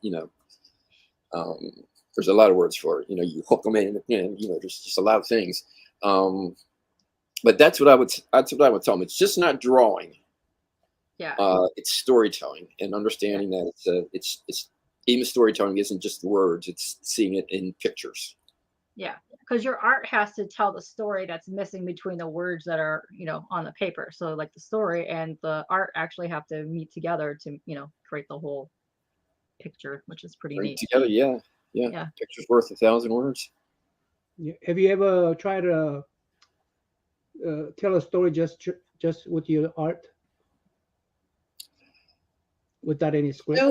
Speaker 1: there's a lot of words for it. You hook them in, and there's just a lot of things. But that's what I would tell them. It's just not drawing.
Speaker 3: Yeah.
Speaker 1: It's storytelling and understanding that it's even storytelling isn't just words. It's seeing it in pictures.
Speaker 3: Yeah, because your art has to tell the story that's missing between the words that are, on the paper. So like the story and the art actually have to meet together to, create the whole picture, which is pretty neat.
Speaker 1: Together, yeah. Picture's worth 1,000 words.
Speaker 2: Have you ever tried to tell a story just with your art, without any script?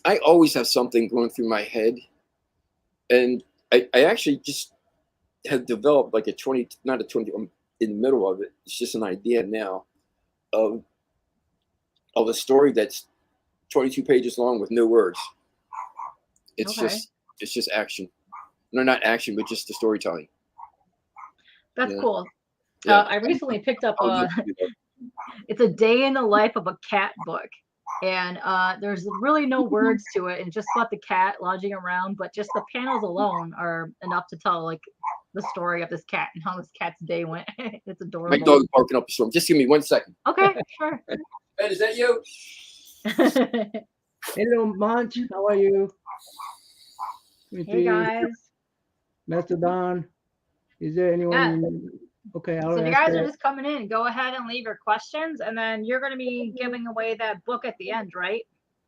Speaker 1: I always have something going through my head, and I actually just have developed like not a 20. I'm in the middle of it. It's just an idea now of a story that's 22 pages long with no words. It's just action. No, not action, but just the storytelling.
Speaker 3: That's cool. Yeah. I recently picked up it's a day in the life of a cat book, and there's really no words to it, and just about the cat lodging around, but just the panels alone are enough to tell like the story of this cat and how this cat's day went. It's adorable.
Speaker 1: My dog barking up the storm. Just give me 1 second.
Speaker 3: Okay, sure.
Speaker 1: Ben, is that you?
Speaker 2: Hello, Munch. How are you?
Speaker 3: Hey guys.
Speaker 2: Master Don. Is there anyone Okay,
Speaker 3: So
Speaker 2: I'll
Speaker 3: if you
Speaker 2: ask
Speaker 3: guys are
Speaker 2: that.
Speaker 3: just coming in, go ahead and leave your questions, and then you're going to be giving away that book at the end, right?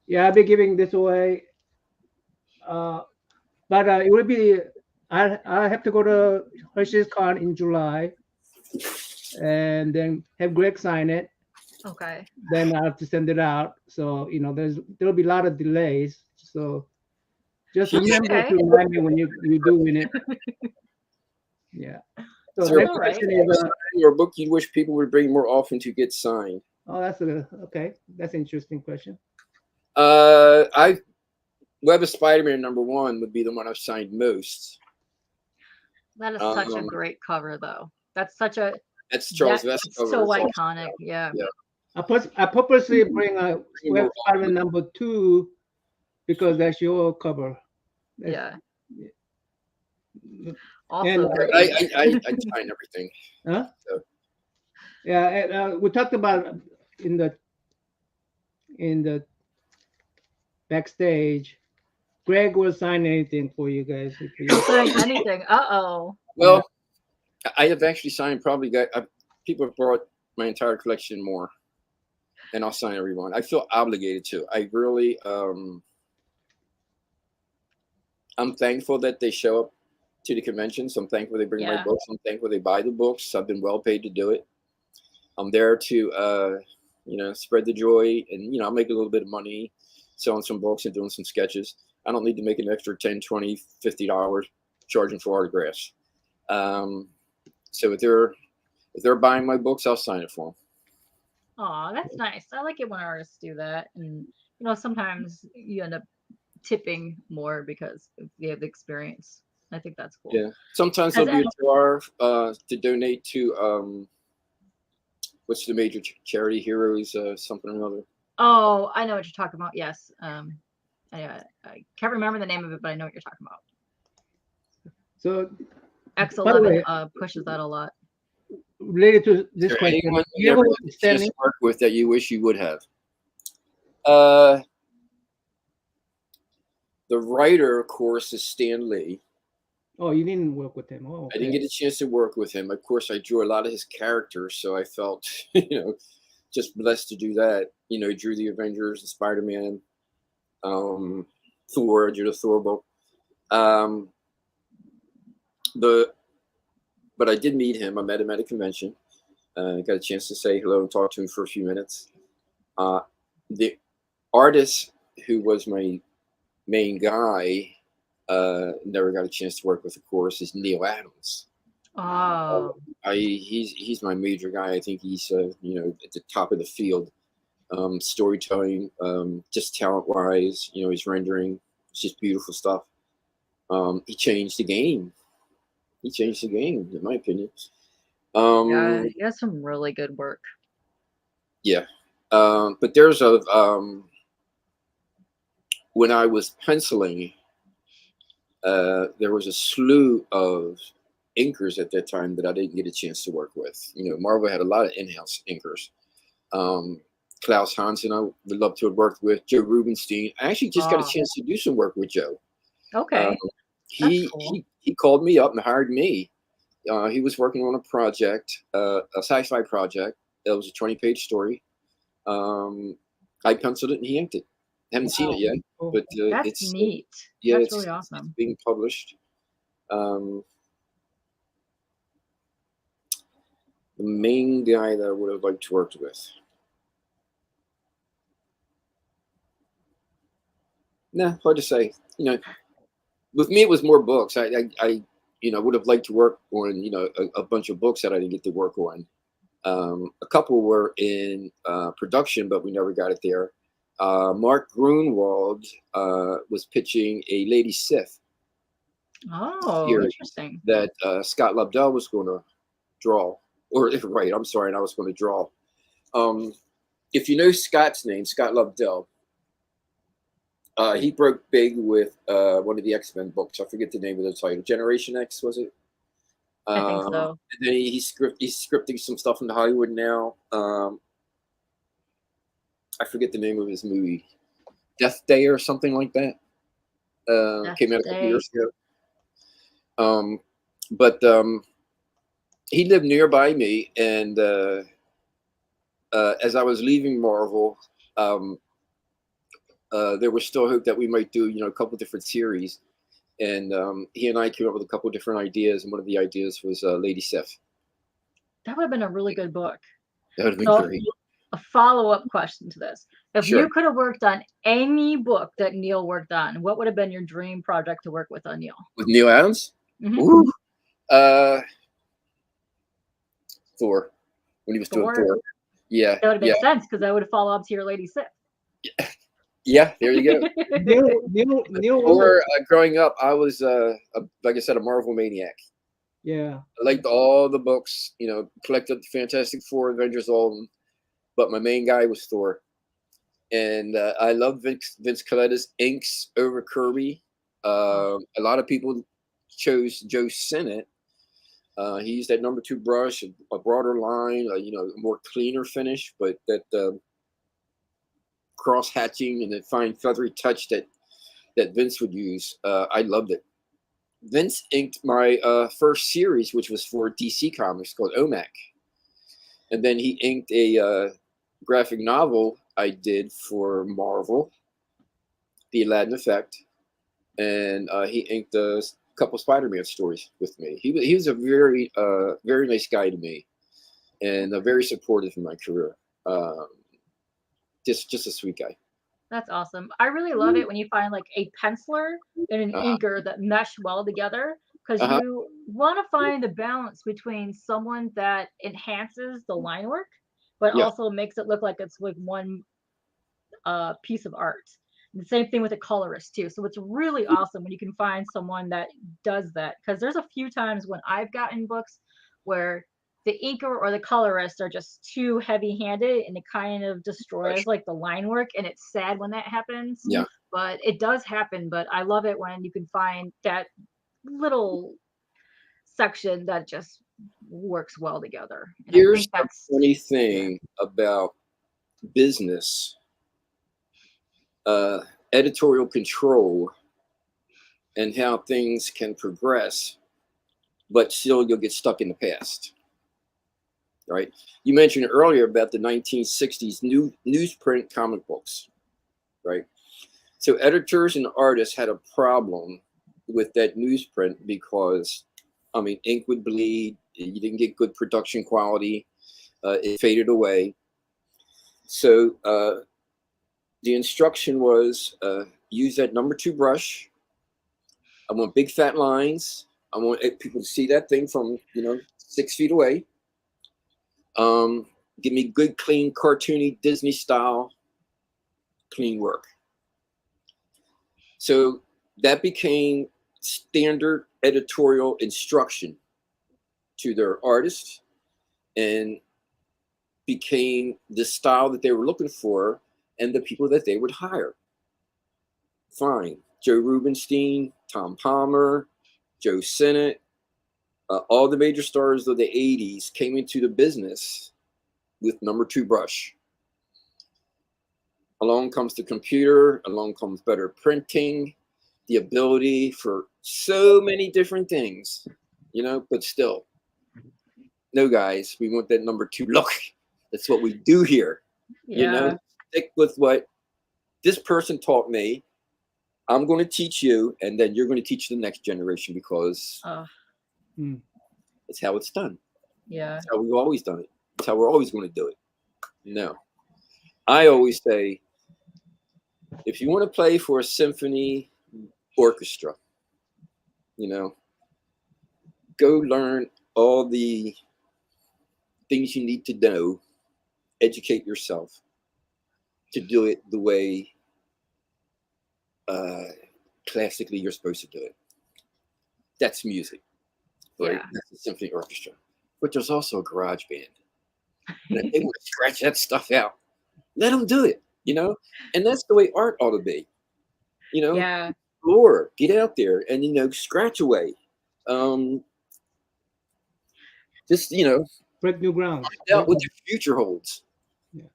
Speaker 2: Yeah, I'll be giving this away. But it will be. I have to go to Hershey's Con in July, and then have Greg sign it.
Speaker 3: Okay.
Speaker 2: Then I have to send it out. So there'll be a lot of delays. So just remember
Speaker 3: Okay.
Speaker 2: to remind me when you do win it. Yeah. So
Speaker 1: Is there a
Speaker 2: next
Speaker 3: All
Speaker 1: book
Speaker 3: right.
Speaker 2: question
Speaker 1: you like
Speaker 2: is,
Speaker 1: signing or a book you wish people would bring more often to get signed?
Speaker 2: oh, okay. That's an interesting question.
Speaker 1: I Web of Spider-Man #1 would be the one I've signed most.
Speaker 3: That is such a
Speaker 1: Um,
Speaker 3: great cover, though. That's such a
Speaker 1: that's Charles Vest
Speaker 3: it's
Speaker 1: cover.
Speaker 3: so
Speaker 1: It's awesome.
Speaker 3: iconic. Yeah.
Speaker 1: Yeah.
Speaker 2: I purposely bring a
Speaker 1: Bring
Speaker 2: Web
Speaker 1: more
Speaker 2: Spider-Man
Speaker 1: often.
Speaker 2: #2 because that's your cover. That's,
Speaker 3: Yeah.
Speaker 2: and
Speaker 3: Also great.
Speaker 1: I sign everything.
Speaker 2: huh?
Speaker 1: So.
Speaker 2: Yeah, and, we talked about in the backstage. Greg will sign anything for you guys if you.
Speaker 3: Saying anything. Uh-oh.
Speaker 1: Well, I have actually signed probably people have brought my entire collection more, and I'll sign everyone. I feel obligated to. I really, I'm thankful that they show up to the conventions. I'm thankful they bring my
Speaker 3: Yeah.
Speaker 1: books. I'm thankful they buy the books. I've been well paid to do it. I'm there to, spread the joy, and I'll make a little bit of money selling some books and doing some sketches. I don't need to make an extra 10, 20, $50 charging for autographs. So if they're buying my books, I'll sign it for them.
Speaker 3: Aw, that's nice. I like it when artists do that. And sometimes you end up tipping more because you have the experience. I think that's cool.
Speaker 1: Yeah. Sometimes
Speaker 3: Has
Speaker 1: there'll be
Speaker 3: any-
Speaker 1: a jar to donate to what's the major charity, Heroes something or another.
Speaker 3: Oh, I know what you're talking about. Yes. I can't remember the name of it, but I know what you're talking about.
Speaker 2: So, by the way,
Speaker 3: X11 pushes that a lot.
Speaker 2: related to this
Speaker 1: Is there
Speaker 2: question,
Speaker 1: anyone
Speaker 2: you
Speaker 1: you
Speaker 2: ever
Speaker 1: never
Speaker 2: work
Speaker 1: had
Speaker 2: with
Speaker 1: a chance
Speaker 2: Stanley?
Speaker 1: to work with that you wish you would have? The writer, of course, is Stan Lee.
Speaker 2: Oh, you didn't work with him. Oh,
Speaker 1: I didn't
Speaker 2: okay.
Speaker 1: get a chance to work with him. Of course, I drew a lot of his characters, so I felt, just blessed to do that. He drew the Avengers, the Spider-Man, Thor, I drew the Thor book. But I did meet him. I met him at a convention. Got a chance to say hello and talk to him for a few minutes. The artist who was my main guy, never got a chance to work with, of course, is Neil Adams.
Speaker 3: Oh.
Speaker 1: He's my major guy. I think he's at the top of the field. Storytelling, just talent wise, his rendering, it's just beautiful stuff. He changed the game. In my opinion.
Speaker 3: Yeah, he has some really good work.
Speaker 1: Yeah. But there's when I was penciling, there was a slew of inkers at that time that I didn't get a chance to work with. Marvel had a lot of in-house inkers. Klaus Hansen, I would love to have worked with. Joe Rubenstein. I actually just got a chance to do some work with Joe.
Speaker 3: Okay.
Speaker 1: He called me up and hired me. He was working on a project, a sci-fi project. It was a 20-page story. I penciled it and he inked it. Haven't seen it yet, but
Speaker 3: that's
Speaker 1: it's
Speaker 3: neat.
Speaker 1: Yeah,
Speaker 3: That's
Speaker 1: it's
Speaker 3: really awesome.
Speaker 1: It's being published. The main guy that I would have liked to work with. Nah, hard to say. With me, it was more books. I would have liked to work on, a bunch of books that I didn't get to work on. A couple were in production, but we never got it there. Mark Grunwald was pitching a Lady Sif series
Speaker 3: Interesting.
Speaker 1: that Scott Lobdell was going to draw. Right, I'm sorry, and I was going to draw. If you know Scott's name, Scott Lobdell, he broke big with one of the X-Men books. I forget the name of the title. Generation X, was it?
Speaker 3: I think so.
Speaker 1: And then he's scripting some stuff into Hollywood now. I forget the name of his movie, Death Day or something like that. Came out a couple years ago. But he lived nearby me, and as I was leaving Marvel, there was still hope that we might do, a couple different series. And he and I came up with a couple different ideas, and one of the ideas was Lady Sif.
Speaker 3: That would have been a really good book.
Speaker 1: That would have been
Speaker 3: So,
Speaker 1: great.
Speaker 3: a follow-up question to this. If
Speaker 1: Sure.
Speaker 3: you could have worked on any book that Neil worked on, what would have been your dream project to work with on Neil?
Speaker 1: With Neil Adams?
Speaker 3: Mhm.
Speaker 1: Ooh. Thor. When he was doing
Speaker 3: Thor?
Speaker 1: Thor. Yeah.
Speaker 3: That would have
Speaker 1: Yeah.
Speaker 3: made sense because that would follow up to your Lady Sif.
Speaker 1: Yeah. There you go.
Speaker 2: Neil was
Speaker 1: Or growing up, I was, like I said, a Marvel maniac.
Speaker 2: yeah.
Speaker 1: I liked all the books, collected the Fantastic Four, Avengers, all of them. But my main guy was Thor. And I love Vince Colletta's inks over Kirby. A lot of people chose Joe Sinnott. He used that number 2 brush, a broader line, a more cleaner finish, but that cross hatching and the fine feathery touch that Vince would use. I loved it. Vince inked my first series, which was for DC Comics called OMAC. And then he inked a graphic novel I did for Marvel, The Aladdin Effect. And he inked a couple Spider-Man stories with me. He was a very, very nice guy to me, and very supportive in my career. Just a sweet guy.
Speaker 3: That's awesome. I really love it when you find like a penciler and an inker that mesh well together, because you want to find the balance between someone that enhances the line work, but
Speaker 1: Yeah.
Speaker 3: also makes it look like it's like one piece of art. And the same thing with a colorist too. So it's really awesome when you can find someone that does that, because there's a few times when I've gotten books where the inker or the colorist are just too heavy-handed and it kind of destroys like the line work, and it's sad when that happens.
Speaker 1: Yeah.
Speaker 3: But it does happen. But I love it when you can find that little section that just works well together. And I
Speaker 1: Here's
Speaker 3: think
Speaker 1: the
Speaker 3: that's
Speaker 1: funny thing about business, editorial control, and how things can progress, but still you'll get stuck in the past. Right? You mentioned earlier about the 1960s newsprint comic books, right? So editors and artists had a problem with that newsprint because, ink would bleed. You didn't get good production quality. It faded away. So the instruction was use that number 2 brush. I want big fat lines. I want people to see that thing from 6 feet away. Give me good, clean, cartoony Disney style, clean work. So that became standard editorial instruction to their artists, and became the style that they were looking for and the people that they would hire. Fine. Joe Rubenstein, Tom Palmer, Joe Sinnott, all the major stars of the 80s came into the business with number 2 brush. Along comes the computer, along comes better printing, the ability for so many different things, but still, no, guys, we want that number 2 look. That's what we do here. Stick with what this person taught me. I'm going to teach you, and then you're going to teach the next generation, because it's how it's done.
Speaker 3: Yeah.
Speaker 1: It's how we've always done it. It's how we're always going to do it. No. I always say, if you want to play for a symphony orchestra, go learn all the things you need to know, educate yourself to do it the way classically you're supposed to do it. That's music, right?
Speaker 3: Yeah.
Speaker 1: That's a symphony orchestra. But there's also a garage band. And if they want to scratch that stuff out, let them do it, And that's the way art ought to be,
Speaker 3: Yeah.
Speaker 1: Explore, get out there and, scratch away. Just,
Speaker 2: break new ground.
Speaker 1: Out what the future holds.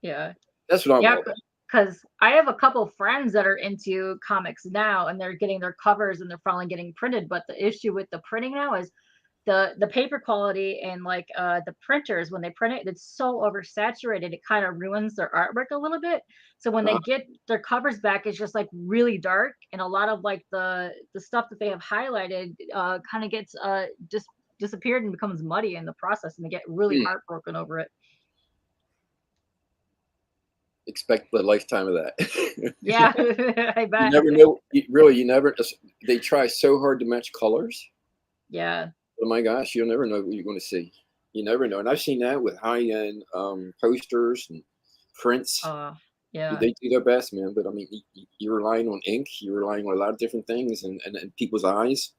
Speaker 3: Yeah.
Speaker 1: That's what I'm all about.
Speaker 3: Because I have a couple friends that are into comics now, and they're getting their covers and they're finally getting printed. But the issue with the printing now is the paper quality and like the printers, when they print it, it's so oversaturated, it kind of ruins their artwork a little bit. So when they get their covers back, it's just like really dark, and a lot of like the stuff that they have highlighted kind of gets just disappeared and becomes muddy in the process, and they get really heartbroken over it.
Speaker 1: Expect the lifetime of that.
Speaker 3: Yeah, I bet.
Speaker 1: You never know. Really, you never. They try so hard to match colors.
Speaker 3: Yeah.
Speaker 1: Oh my gosh, you'll never know what you're going to see. You never know. And I've seen that with high-end posters and prints.
Speaker 3: Yeah.
Speaker 1: They do their best, man. But I mean, you're relying on ink. You're relying on a lot of different things, and people's eyes.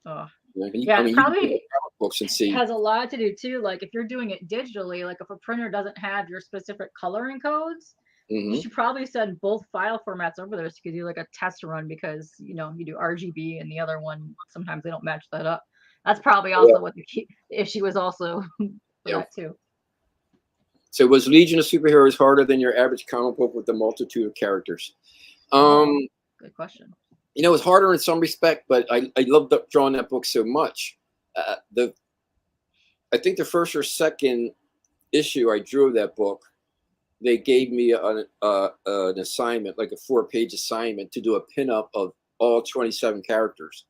Speaker 3: Probably
Speaker 1: books and see.
Speaker 3: It has a lot to do too. Like if you're doing it digitally, like if a printer doesn't have your specific coloring codes, you should probably send both file formats over there so you could do like a test run, because you do RGB and the other one, sometimes they don't match that up. That's probably also what the issue was also for that too.
Speaker 1: So was Legion of Superheroes harder than your average comic book with the multitude of characters?
Speaker 3: Good question.
Speaker 1: It's harder in some respect, but I loved drawing that book so much. I think the first or second issue I drew of that book, they gave me an assignment, like a 4-page assignment, to do a pinup of all 27 characters.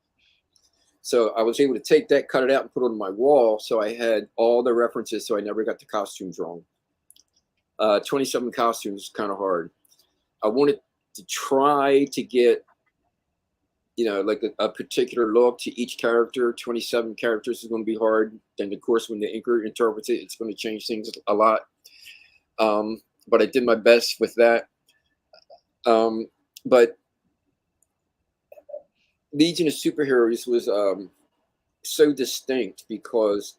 Speaker 1: So I was able to take that, cut it out, and put it on my wall. So I had all the references, so I never got the costumes wrong. 27 costumes is kind of hard. I wanted to try to get, like a particular look to each character. 27 characters is going to be hard. Then, of course, when the inker interprets it, it's going to change things a lot. But I did my best with that. But Legion of Superheroes was so distinct because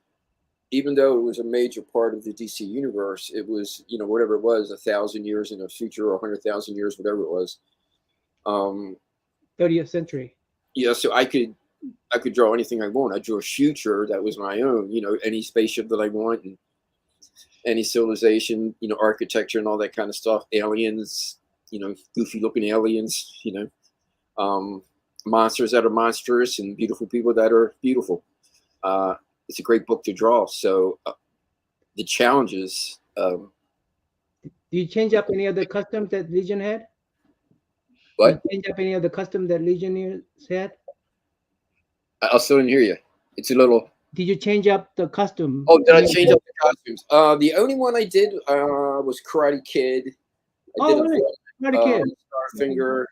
Speaker 1: even though it was a major part of the DC universe, it was, whatever it was, 1,000 years in the future or 100,000 years, whatever it was.
Speaker 2: 30th century.
Speaker 1: Yeah, so I could draw anything I want. I drew a future that was my own, any spaceship that I want, and any civilization, architecture and all that kind of stuff. Aliens, goofy looking aliens, monsters that are monstrous, and beautiful people that are beautiful. It's a great book to draw. So the challenges.
Speaker 2: Do you change up any of the customs that Legion had?
Speaker 1: What?
Speaker 2: Did you change up any of the custom that Legionnaires had?
Speaker 1: I still didn't hear you. It's a little.
Speaker 2: Did you change up the costume?
Speaker 1: Oh, did I change up the costumes? The only one I did was Karate Kid. I did
Speaker 2: Karate Kid.
Speaker 1: Starfinger.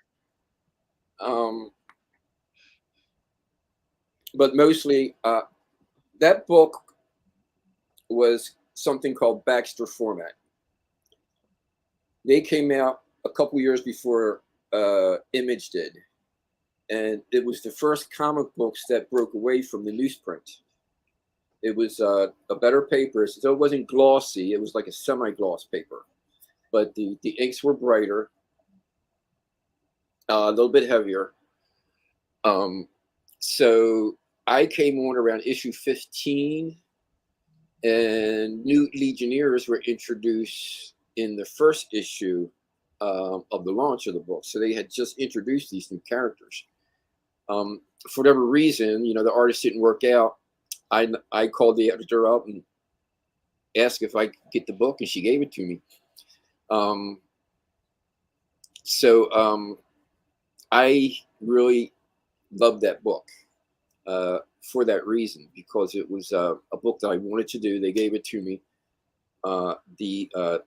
Speaker 1: But mostly, that book was something called Baxter Format. They came out a couple years before Image did, and it was the first comic books that broke away from the newsprint. It was a better paper, so it wasn't glossy. It was like a semi-gloss paper, but the inks were brighter, a little bit heavier. So I came on around issue 15, and new Legionnaires were introduced in the first issue of the launch of the book. So they had just introduced these new characters. For whatever reason, the artist didn't work out. I called the editor up and asked if I could get the book, and she gave it to me. I really loved that book for that reason, because it was a book that I wanted to do. They gave it to me. The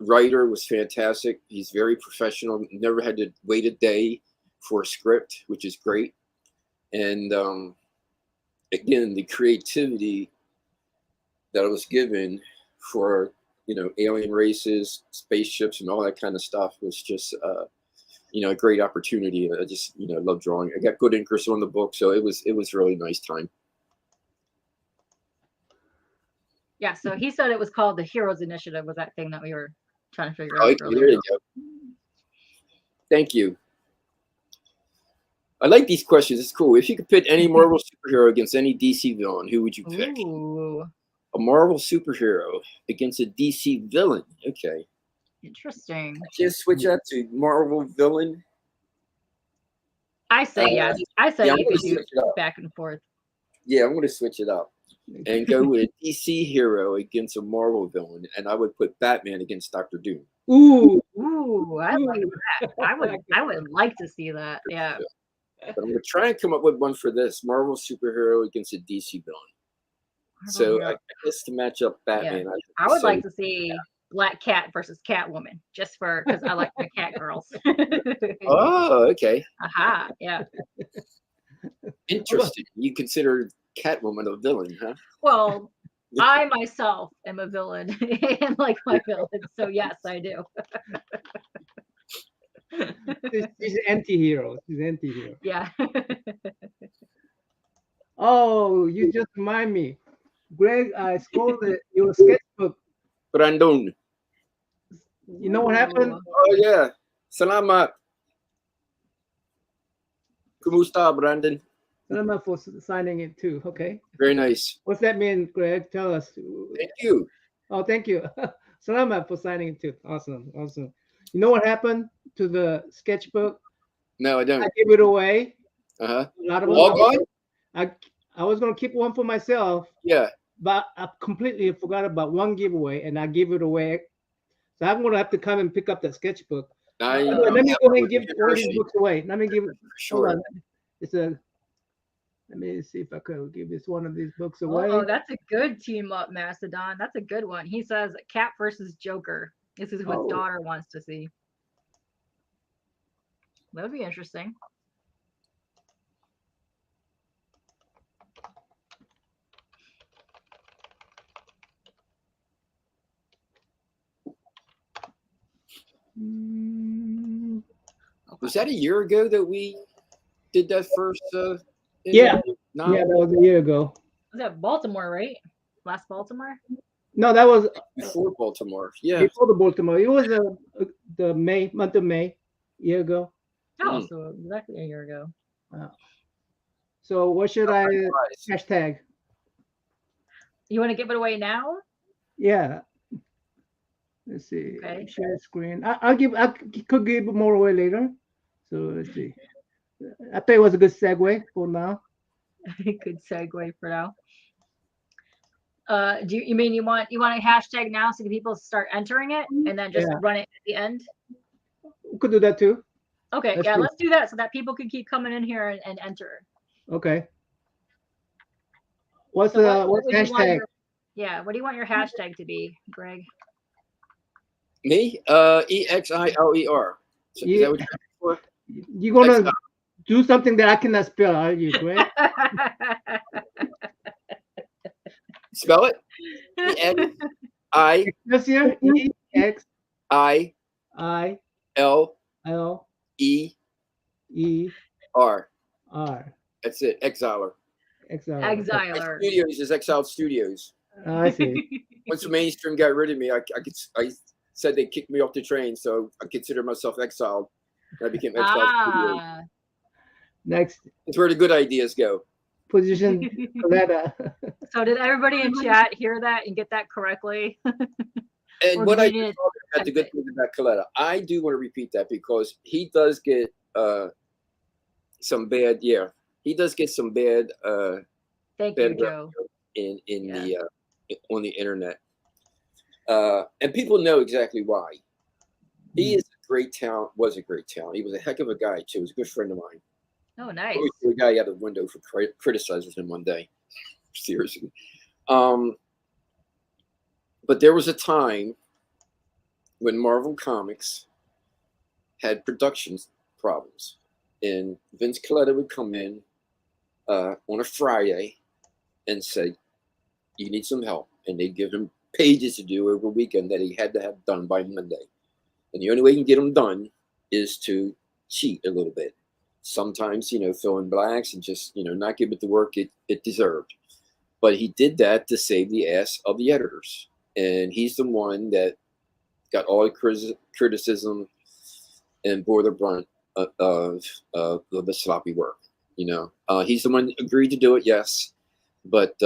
Speaker 1: writer was fantastic. He's very professional. Never had to wait a day for a script, which is great. And again, the creativity that I was given for, alien races, spaceships, and all that kind of stuff was just, a great opportunity. I just, love drawing. I got good inkers on the book, so it was a really nice time.
Speaker 3: Yeah, so he said it was called the Heroes Initiative, was that thing that we were trying to figure out
Speaker 1: Okay,
Speaker 3: earlier.
Speaker 1: there you go. Thank you. I like these questions. It's cool. If you could pit any Marvel superhero against any DC villain, who would you pick?
Speaker 3: Ooh.
Speaker 1: A Marvel superhero against a DC villain. Okay.
Speaker 3: Interesting.
Speaker 1: Just switch out to Marvel villain.
Speaker 3: I say yes. I say
Speaker 1: yeah,
Speaker 3: you could do back and forth.
Speaker 1: Yeah, I'm going to switch it up and go with a DC hero against a Marvel villain, and I would put Batman against Doctor Doom.
Speaker 2: Ooh,
Speaker 3: Ooh, I like that. I would like to see that. Yeah.
Speaker 1: But I'm going to try and come up with one for this Marvel superhero against a DC villain. So I guess to match up Batman,
Speaker 3: I would like to see Black Cat versus Catwoman, just for because I like my cat girls.
Speaker 1: Oh, okay.
Speaker 3: Aha, yeah.
Speaker 1: Interesting. You consider Catwoman a villain, huh?
Speaker 3: Well, I myself am a villain and like my villain, so yes, I do.
Speaker 2: she's an anti-hero. She's an anti-hero.
Speaker 3: Yeah.
Speaker 2: Oh, you just remind me. Greg, I stole your sketchbook.
Speaker 1: Brandon.
Speaker 2: You know what happened?
Speaker 1: Oh, yeah. Salamat. Kumusta, Brandon?
Speaker 2: Salamat for signing it too. Okay.
Speaker 1: Very nice.
Speaker 2: What's that mean, Greg? Tell us.
Speaker 1: Thank you.
Speaker 2: Oh, thank you. Salamat for signing it too. Awesome. Awesome. You know what happened to the sketchbook?
Speaker 1: No, I don't.
Speaker 2: I gave it away.
Speaker 1: Uh-huh.
Speaker 2: A lot of
Speaker 1: All gone?
Speaker 2: I was gonna keep one for myself.
Speaker 1: Yeah.
Speaker 2: But I completely forgot about one giveaway, and I gave it away. So I'm gonna have to come and pick up that sketchbook. Let me go ahead and give one of these books away. Let me give it.
Speaker 1: Sure.
Speaker 2: Hold on. Let me see if I could give this one of these books away.
Speaker 3: Oh, that's a good team up, Mastodon. That's a good one. He says Cat versus Joker. This is what his daughter wants to see. That would be interesting.
Speaker 1: Was that a year ago that we did that first?
Speaker 2: Yeah, that was a year ago.
Speaker 3: Was that Baltimore, right? Last Baltimore?
Speaker 2: No, that was
Speaker 1: before Baltimore. Yeah,
Speaker 2: before the Baltimore. It was the month of May, a year ago.
Speaker 3: Oh, so exactly a year ago.
Speaker 2: So what should I hashtag?
Speaker 3: You want to give it away now?
Speaker 2: Yeah. Let's see.
Speaker 3: Okay.
Speaker 2: Share screen. I could give more away later. So let's see. I thought it was a good segue for now.
Speaker 3: Good segue for now. Do you mean you want a hashtag now so people start entering it and then just run it at the end?
Speaker 2: We could do that too.
Speaker 3: Okay,
Speaker 2: That's
Speaker 3: yeah,
Speaker 2: true.
Speaker 3: let's do that so that people can keep coming in here and enter.
Speaker 2: Okay. What's
Speaker 3: So
Speaker 2: what's hashtag?
Speaker 3: What do you want your hashtag to be, Greg?
Speaker 1: Me? EXILER. So is that what you're for?
Speaker 2: You're gonna do something that I cannot spell, are you, Greg?
Speaker 1: Spell it. EXILER. That's it. Exiler.
Speaker 2: Exiler.
Speaker 1: Studios is Exiled Studios.
Speaker 2: I see.
Speaker 1: Once the mainstream got rid of me, I said they kicked me off the train, so I consider myself exiled. I became Exiled Studios.
Speaker 2: Next.
Speaker 1: It's where the good ideas go.
Speaker 2: Position Coletta.
Speaker 3: So did everybody in chat hear that and get that correctly?
Speaker 1: And what I did about the good thing about Coletta, I do want to repeat that because he does get some bad. Yeah, he does get some bad.
Speaker 3: Thank you, Joe.
Speaker 1: In the on the internet, and people know exactly why. He is a great talent. Was a great talent. He was a heck of a guy too. He was a good friend of mine.
Speaker 3: Oh, nice.
Speaker 1: I threw a guy out of the window for criticizing him one day. Seriously. But there was a time when Marvel Comics had problems, and Vince Coletta would come in on a Friday and say, "You need some help," and they'd give him pages to do over a weekend that he had to have done by Monday. And the only way you can get them done is to cheat a little bit. Sometimes, fill in blanks and just, not give it the work it deserved. But he did that to save the ass of the editors. And he's the one that got all the criticism and bore the brunt of the sloppy work. He's the one that agreed to do it, yes. But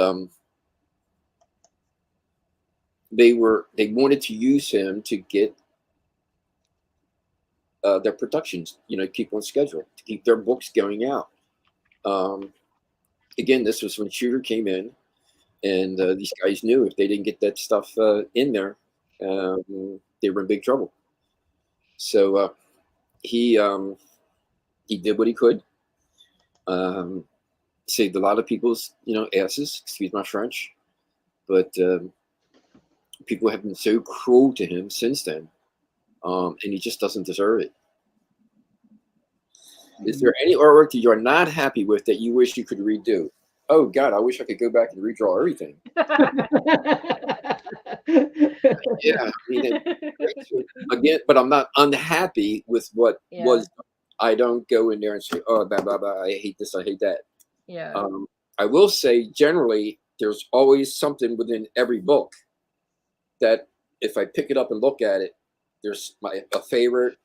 Speaker 1: they wanted to use him to get their productions, keep on schedule, to keep their books going out. again, this was when Shooter came in, and these guys knew if they didn't get that stuff in there, they were in big trouble. So he did what he could. Saved a lot of people's asses. Excuse my French, but people have been so cruel to him since then, and he just doesn't deserve it. Is there any artwork that you're not happy with that you wish you could redo? Oh God, I wish I could go back and redraw everything. Yeah, I mean, again, but I'm not unhappy with what was. I don't go in there and say, "Oh, blah blah blah. I hate this. I hate that."
Speaker 3: Yeah.
Speaker 1: I will say, generally, there's always something within every book that, if I pick it up and look at it, there's a favorite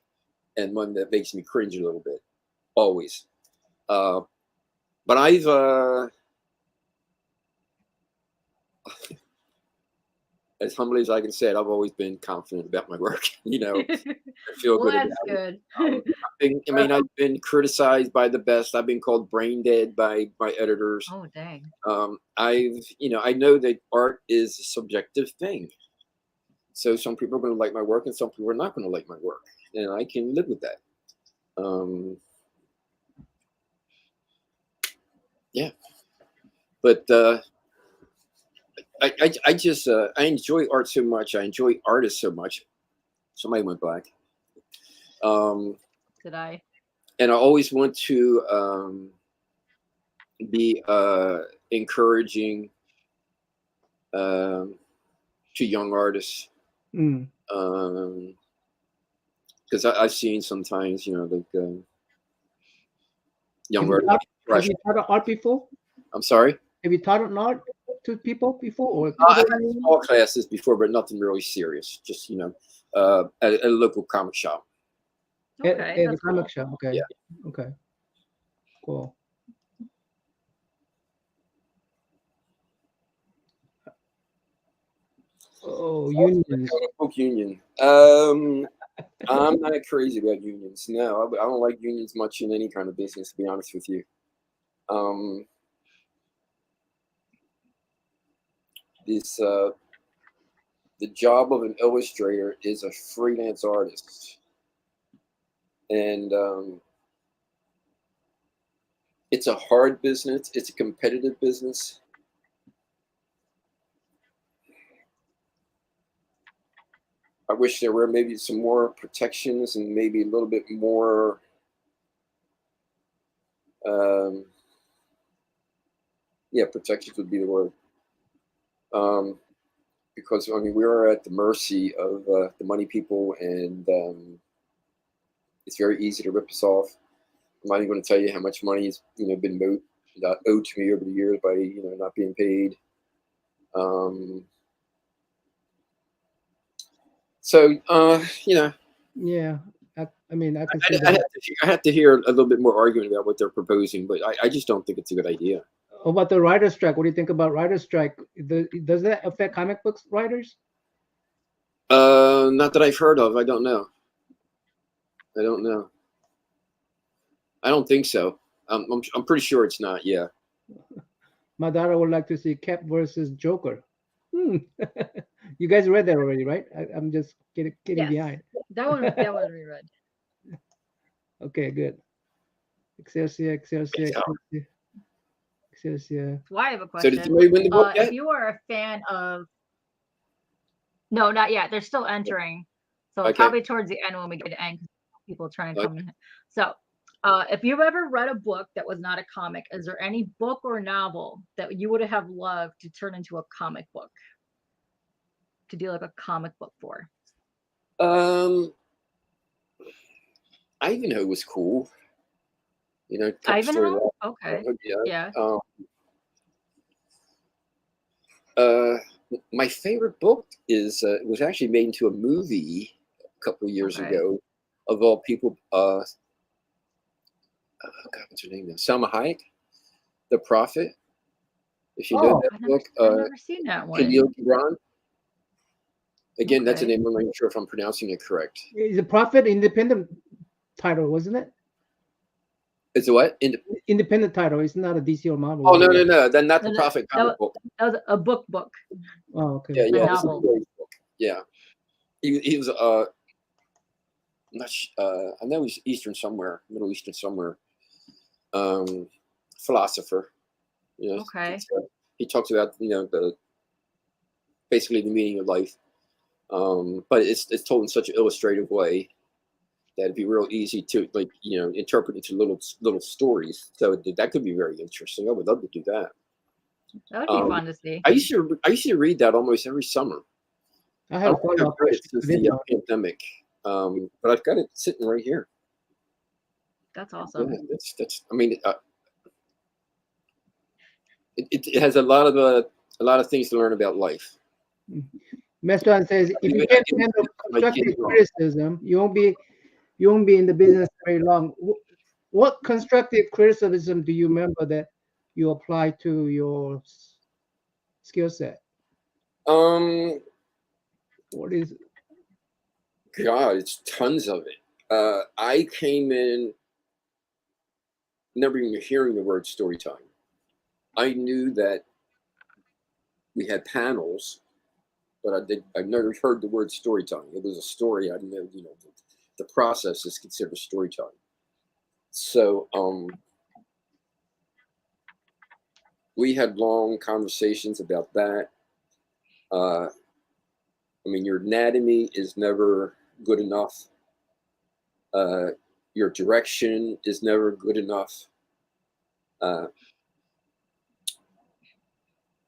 Speaker 1: and one that makes me cringe a little bit. Always. But I've as humbly as I can say it, I've always been confident about my work. I feel
Speaker 3: well,
Speaker 1: good
Speaker 3: that's
Speaker 1: about
Speaker 3: good.
Speaker 1: it. I've been criticized by the best. I've been called brain dead by my editors.
Speaker 3: Oh dang.
Speaker 1: I know that art is a subjective thing. So some people are going to like my work, and some people are not going to like my work, and I can live with that. Yeah, but I just I enjoy art so much. I enjoy artists so much. Somebody went black.
Speaker 3: Did I?
Speaker 1: And I always want to be encouraging to young artists. Because I've seen sometimes, like young artists.
Speaker 2: Have you taught art before?
Speaker 1: I'm sorry?
Speaker 2: Have you taught art to people before? Or
Speaker 1: I've had small classes before, but nothing really serious. Just, at a local comic shop.
Speaker 2: Okay, at the comic shop. Okay.
Speaker 1: Yeah.
Speaker 2: Okay. Cool. Oh, unions.
Speaker 1: Union. I'm not crazy about unions. No, I don't like unions much in any kind of business, to be honest with you. The job of an illustrator is a freelance artist, and it's a hard business. It's a competitive business. I wish there were maybe some more protections and maybe a little bit more protections would be the word. Because we are at the mercy of the money people, and it's very easy to rip us off. I'm not even going to tell you how much money has been owed to me over the years by not being paid.
Speaker 2: Yeah, I mean, I can see
Speaker 1: I have to hear a little bit more argument about what they're proposing, but I just don't think it's a good idea.
Speaker 2: About the writer's strike, what do you think about writer's strike? Does that affect comic books writers?
Speaker 1: Not that I've heard of. I don't know. I don't think so. I'm pretty sure it's not. Yeah.
Speaker 2: My daughter would like to see Cap versus Joker. You guys read that already, right? I'm just getting behind.
Speaker 3: That one reread.
Speaker 2: Okay, good. Excelsior.
Speaker 3: So I have a question.
Speaker 1: So did somebody win the book yet?
Speaker 3: If you are a fan of, no, not yet. They're still entering. So probably towards the end when we get to end, people trying to come in. So if you've ever read a book that was not a comic, is there any book or novel that you would have loved to turn into a comic book? To do like a comic book for?
Speaker 1: Ivanhoe was cool.
Speaker 3: Ivanhoe? Okay. Yeah.
Speaker 1: My favorite book is it was actually made into a movie a couple of years ago. Of all people, God, what's her name now? Selma Hayek, The Prophet. If you know that book,
Speaker 3: I've never seen that one.
Speaker 1: Khalil Gibran. Again, that's a name I'm not even sure if I'm pronouncing it correct.
Speaker 2: It's a Prophet independent title, wasn't it?
Speaker 1: It's a what?
Speaker 2: Independent title. It's not a DC or Marvel.
Speaker 1: Oh, no. Then not the
Speaker 3: No,
Speaker 1: Prophet comic book.
Speaker 3: that was a book,
Speaker 2: Oh, okay.
Speaker 1: Yeah,
Speaker 3: a
Speaker 1: yeah. It's a
Speaker 3: novel.
Speaker 1: story book. Yeah. He was not I know he's Eastern somewhere, Middle Eastern somewhere. Philosopher. You know,
Speaker 3: Okay.
Speaker 1: he talks about basically the meaning of life. But it's told in such an illustrative way that it'd be real easy to interpret into little stories. So that could be very interesting. I would love to do that.
Speaker 3: That would be fun to see.
Speaker 1: I used to read that almost every summer.
Speaker 2: I
Speaker 1: I
Speaker 2: have a
Speaker 1: don't think
Speaker 2: follow-up
Speaker 1: I've read it
Speaker 2: question.
Speaker 1: since the pandemic, but I've got it sitting right here.
Speaker 3: That's awesome.
Speaker 1: Yeah, that's. I mean, it has a lot of things to learn about life.
Speaker 2: Mestran says, if you
Speaker 1: I
Speaker 2: can't
Speaker 1: give
Speaker 2: handle
Speaker 1: my
Speaker 2: constructive
Speaker 1: kids wrong.
Speaker 2: criticism, you won't be in the business very long. What constructive criticism do you remember that you apply to your skill set? What is?
Speaker 1: God, it's tons of it. I came in never even hearing the word story time. I knew that we had panels, but I've never heard the word story time. It was a story. I didn't know, the process is considered story time. So we had long conversations about that. I mean, your anatomy is never good enough. Your direction is never good enough.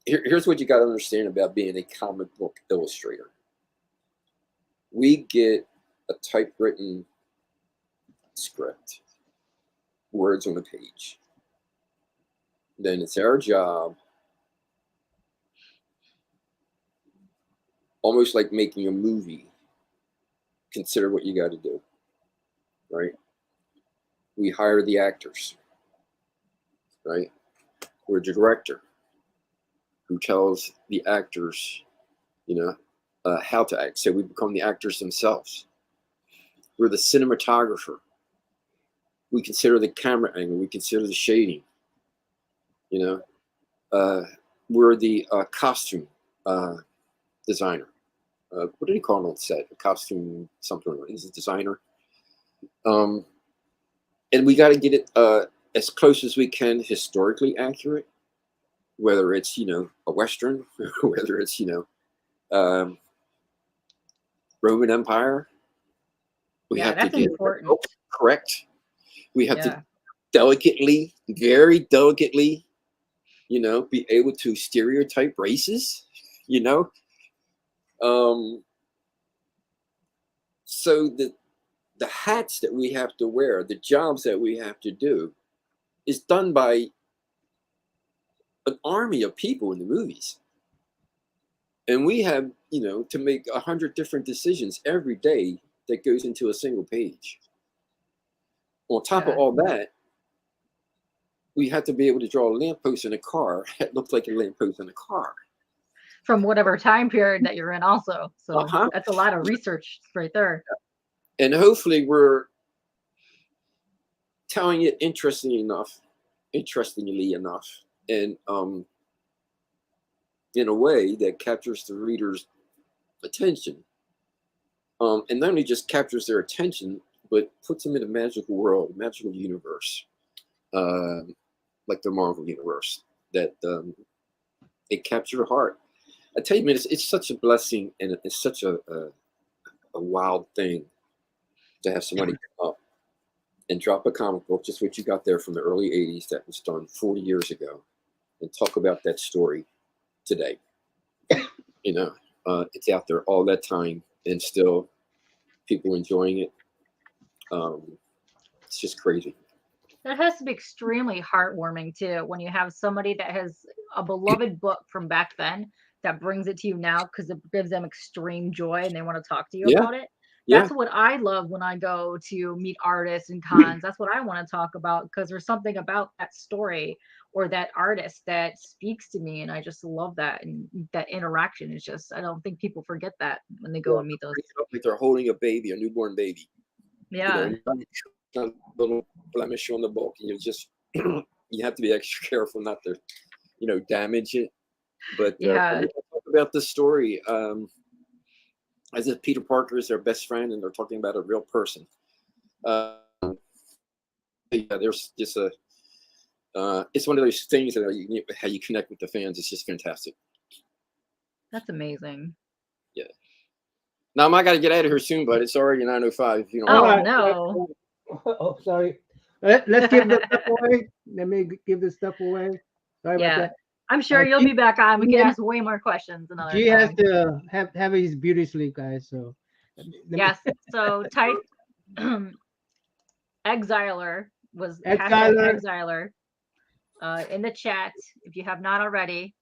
Speaker 1: Here's what you got to understand about being a comic book illustrator. We get a typewritten script, words on a page. Then it's our job, almost like making a movie. Consider what you got to do, right? We hire the actors, right? We're the director who tells the actors, how to act. So we become the actors themselves. We're the cinematographer. We consider the camera angle. We consider the shading. We're the costume designer. What do you call it on set? A costume something. Is it designer? And we got to get it as close as we can historically accurate. Whether it's a Western, whether it's Roman Empire, we have to
Speaker 3: that's
Speaker 1: get
Speaker 3: important.
Speaker 1: it correct. We have to delicately, very delicately, be able to stereotype races. So the hats that we have to wear, the jobs that we have to do, is done by an army of people in the movies. And we have, to make 100 different decisions every day that goes into a single page. On top of all that, we have to be able to draw a lamppost in a car that looks like a lamppost in a car.
Speaker 3: From whatever time period that you're in also. So that's a lot of research right there.
Speaker 1: And hopefully we're telling it interestingly enough, and in a way that captures the reader's attention. And not only just captures their attention, but puts them in a magical world, magical universe, like the Marvel universe, that it captures your heart. I tell you, man, it's such a blessing, and it's such a wild thing to have somebody come up and drop a comic book, just what you got there from the early 80s that was done 40 years ago, and talk about that story today. It's out there all that time, and still people enjoying it. It's just crazy.
Speaker 3: That has to be extremely heartwarming too, when you have somebody that has a beloved book from back then that brings it to you now because it gives them extreme joy and they want to talk to you about it. That's what I love when I go to meet artists and cons. That's what I want to talk about, because there's something about that story or that artist that speaks to me, and I just love that. And that interaction is just, I don't think people forget that when they go and meet those.
Speaker 1: Like they're holding a baby, a newborn baby.
Speaker 3: Yeah.
Speaker 1: a little blemish on the bulk, and you have to be extra careful not to, damage it. But
Speaker 3: Yeah.
Speaker 1: talk about this story as if Peter Parker is their best friend, and they're talking about a real person. Yeah, there's just it's one of those things that how you connect with the fans. It's just fantastic.
Speaker 3: That's amazing.
Speaker 1: Yeah. Now I got to get out of here soon, but it's already 9:05.
Speaker 3: Oh,
Speaker 2: Alright.
Speaker 3: no.
Speaker 2: Oh, sorry. Let's give the stuff away. Let me give this stuff away. Sorry about
Speaker 3: Yeah.
Speaker 2: that.
Speaker 3: I'm sure you'll be back on. We can ask way more questions another
Speaker 2: G has
Speaker 3: time.
Speaker 2: to have his beauty sleep, guys. So
Speaker 3: Yes. So type Exiler was
Speaker 2: Exiler.
Speaker 3: Exiler in the chat if you have not already.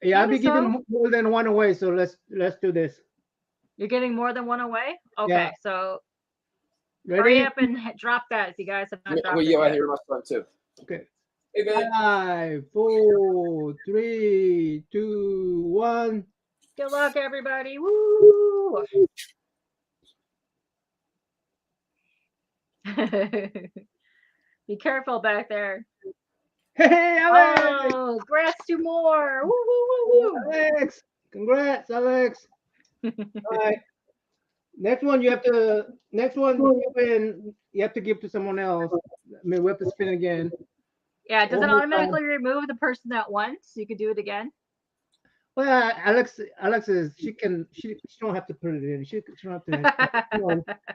Speaker 2: Yeah, I'll be
Speaker 3: So-
Speaker 2: giving more than one away. So let's do this.
Speaker 3: You're getting more than one away? Okay,
Speaker 2: Yeah.
Speaker 3: so
Speaker 2: Ready?
Speaker 3: hurry up and drop that if you guys have not dropped
Speaker 1: Well,
Speaker 3: it
Speaker 1: yeah, I
Speaker 3: yet.
Speaker 1: hear my son too.
Speaker 2: Okay.
Speaker 1: Hey, man.
Speaker 2: 5, 4, 3, 2, 1.
Speaker 3: Good luck, everybody. Woo! Be careful back there.
Speaker 2: Hey, Alex!
Speaker 3: Oh, congrats to more. Woo, woo, woo, woo.
Speaker 2: Alex! Congrats, Alex! All right. Next one, you have to give to someone else. I mean, we have to spin again.
Speaker 3: Yeah, does it
Speaker 2: One more
Speaker 3: automatically remove the person that won so you could do it again?
Speaker 2: Well, Alex is she don't have to put it in. She don't have to.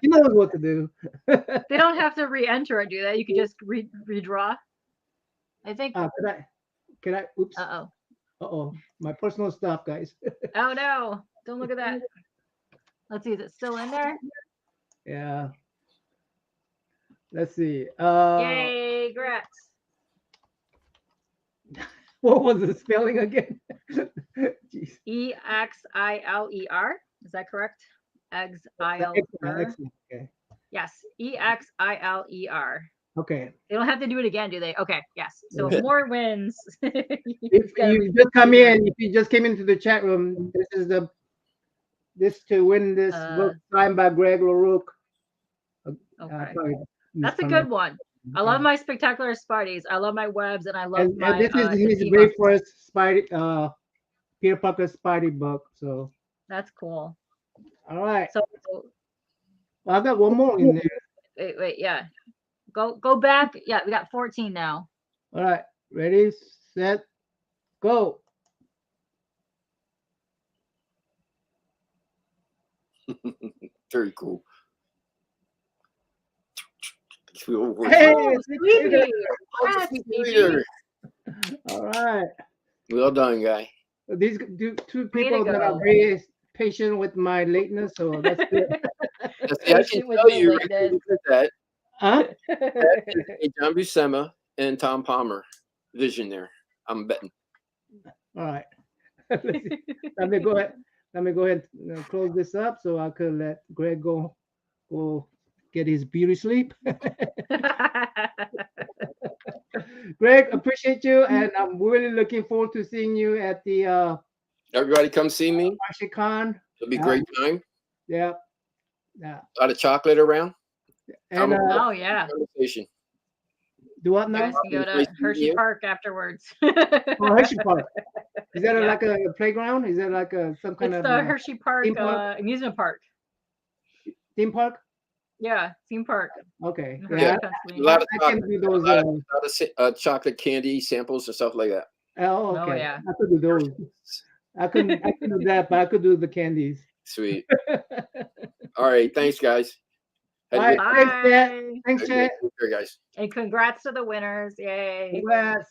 Speaker 2: She knows what to do.
Speaker 3: They don't have to re-enter or do that. You could just redraw. I think.
Speaker 2: Can I? Oops.
Speaker 3: Uh-oh.
Speaker 2: My personal stuff, guys.
Speaker 3: Oh no! Don't look at that. Let's see. Is it still in there?
Speaker 2: Yeah. Let's see.
Speaker 3: Yay! Congrats.
Speaker 2: What was the spelling again? Jeez.
Speaker 3: Exiler. Is that correct? Exiler.
Speaker 2: Excellent. Okay.
Speaker 3: Yes. Exiler.
Speaker 2: Okay.
Speaker 3: They don't have to do it again, do they? Okay. Yes. So
Speaker 2: Okay.
Speaker 3: more wins.
Speaker 2: If you just come in, if you just came into the chat room, this to win this book signed by Greg LaRocque.
Speaker 3: Okay. That's a good one. I love my Spectacular Sparties. I love my webs, and I love my.
Speaker 2: And this is his very first Spidey, Peter Parker Spidey book. So
Speaker 3: that's cool.
Speaker 2: All right.
Speaker 3: So
Speaker 2: well, I've got one more in there.
Speaker 3: Wait, yeah. Go back. Yeah, we got 14 now.
Speaker 2: All right. Ready, set, go.
Speaker 1: Very cool.
Speaker 2: Hey, all right.
Speaker 1: Well done, guy.
Speaker 2: These two people that are very patient with my lateness, so that's good.
Speaker 1: I can tell you right that.
Speaker 2: Huh?
Speaker 1: John Buscema and Tom Palmer vision there. I'm betting.
Speaker 2: All right. Let me go ahead and close this up so I could let Greg go get his beauty sleep. Greg, appreciate you, and I'm really looking forward to seeing you at the
Speaker 1: everybody come see me.
Speaker 2: Con.
Speaker 1: It'll be a great time.
Speaker 2: Yeah.
Speaker 1: A lot of chocolate around.
Speaker 2: And
Speaker 3: oh yeah.
Speaker 1: Conversation.
Speaker 2: Do what now?
Speaker 3: You guys can go to Hershey Park afterwards.
Speaker 2: Oh, Hershey Park. Is that like a playground? Is that like some kind of?
Speaker 3: It's the Hershey Park amusement park.
Speaker 2: Theme park?
Speaker 3: Yeah, theme park.
Speaker 2: Okay.
Speaker 1: Yeah.
Speaker 2: A lot of
Speaker 1: chocolate candy samples and stuff like that.
Speaker 2: Oh, okay.
Speaker 3: Oh, yeah.
Speaker 2: I could do those. I couldn't do that, but I could do the candies.
Speaker 1: Sweet. All right. Thanks, guys.
Speaker 2: All right. Thanks, Chet. Thanks, Chet.
Speaker 1: Guys.
Speaker 3: And congrats to the winners. Yay.
Speaker 2: Congrats.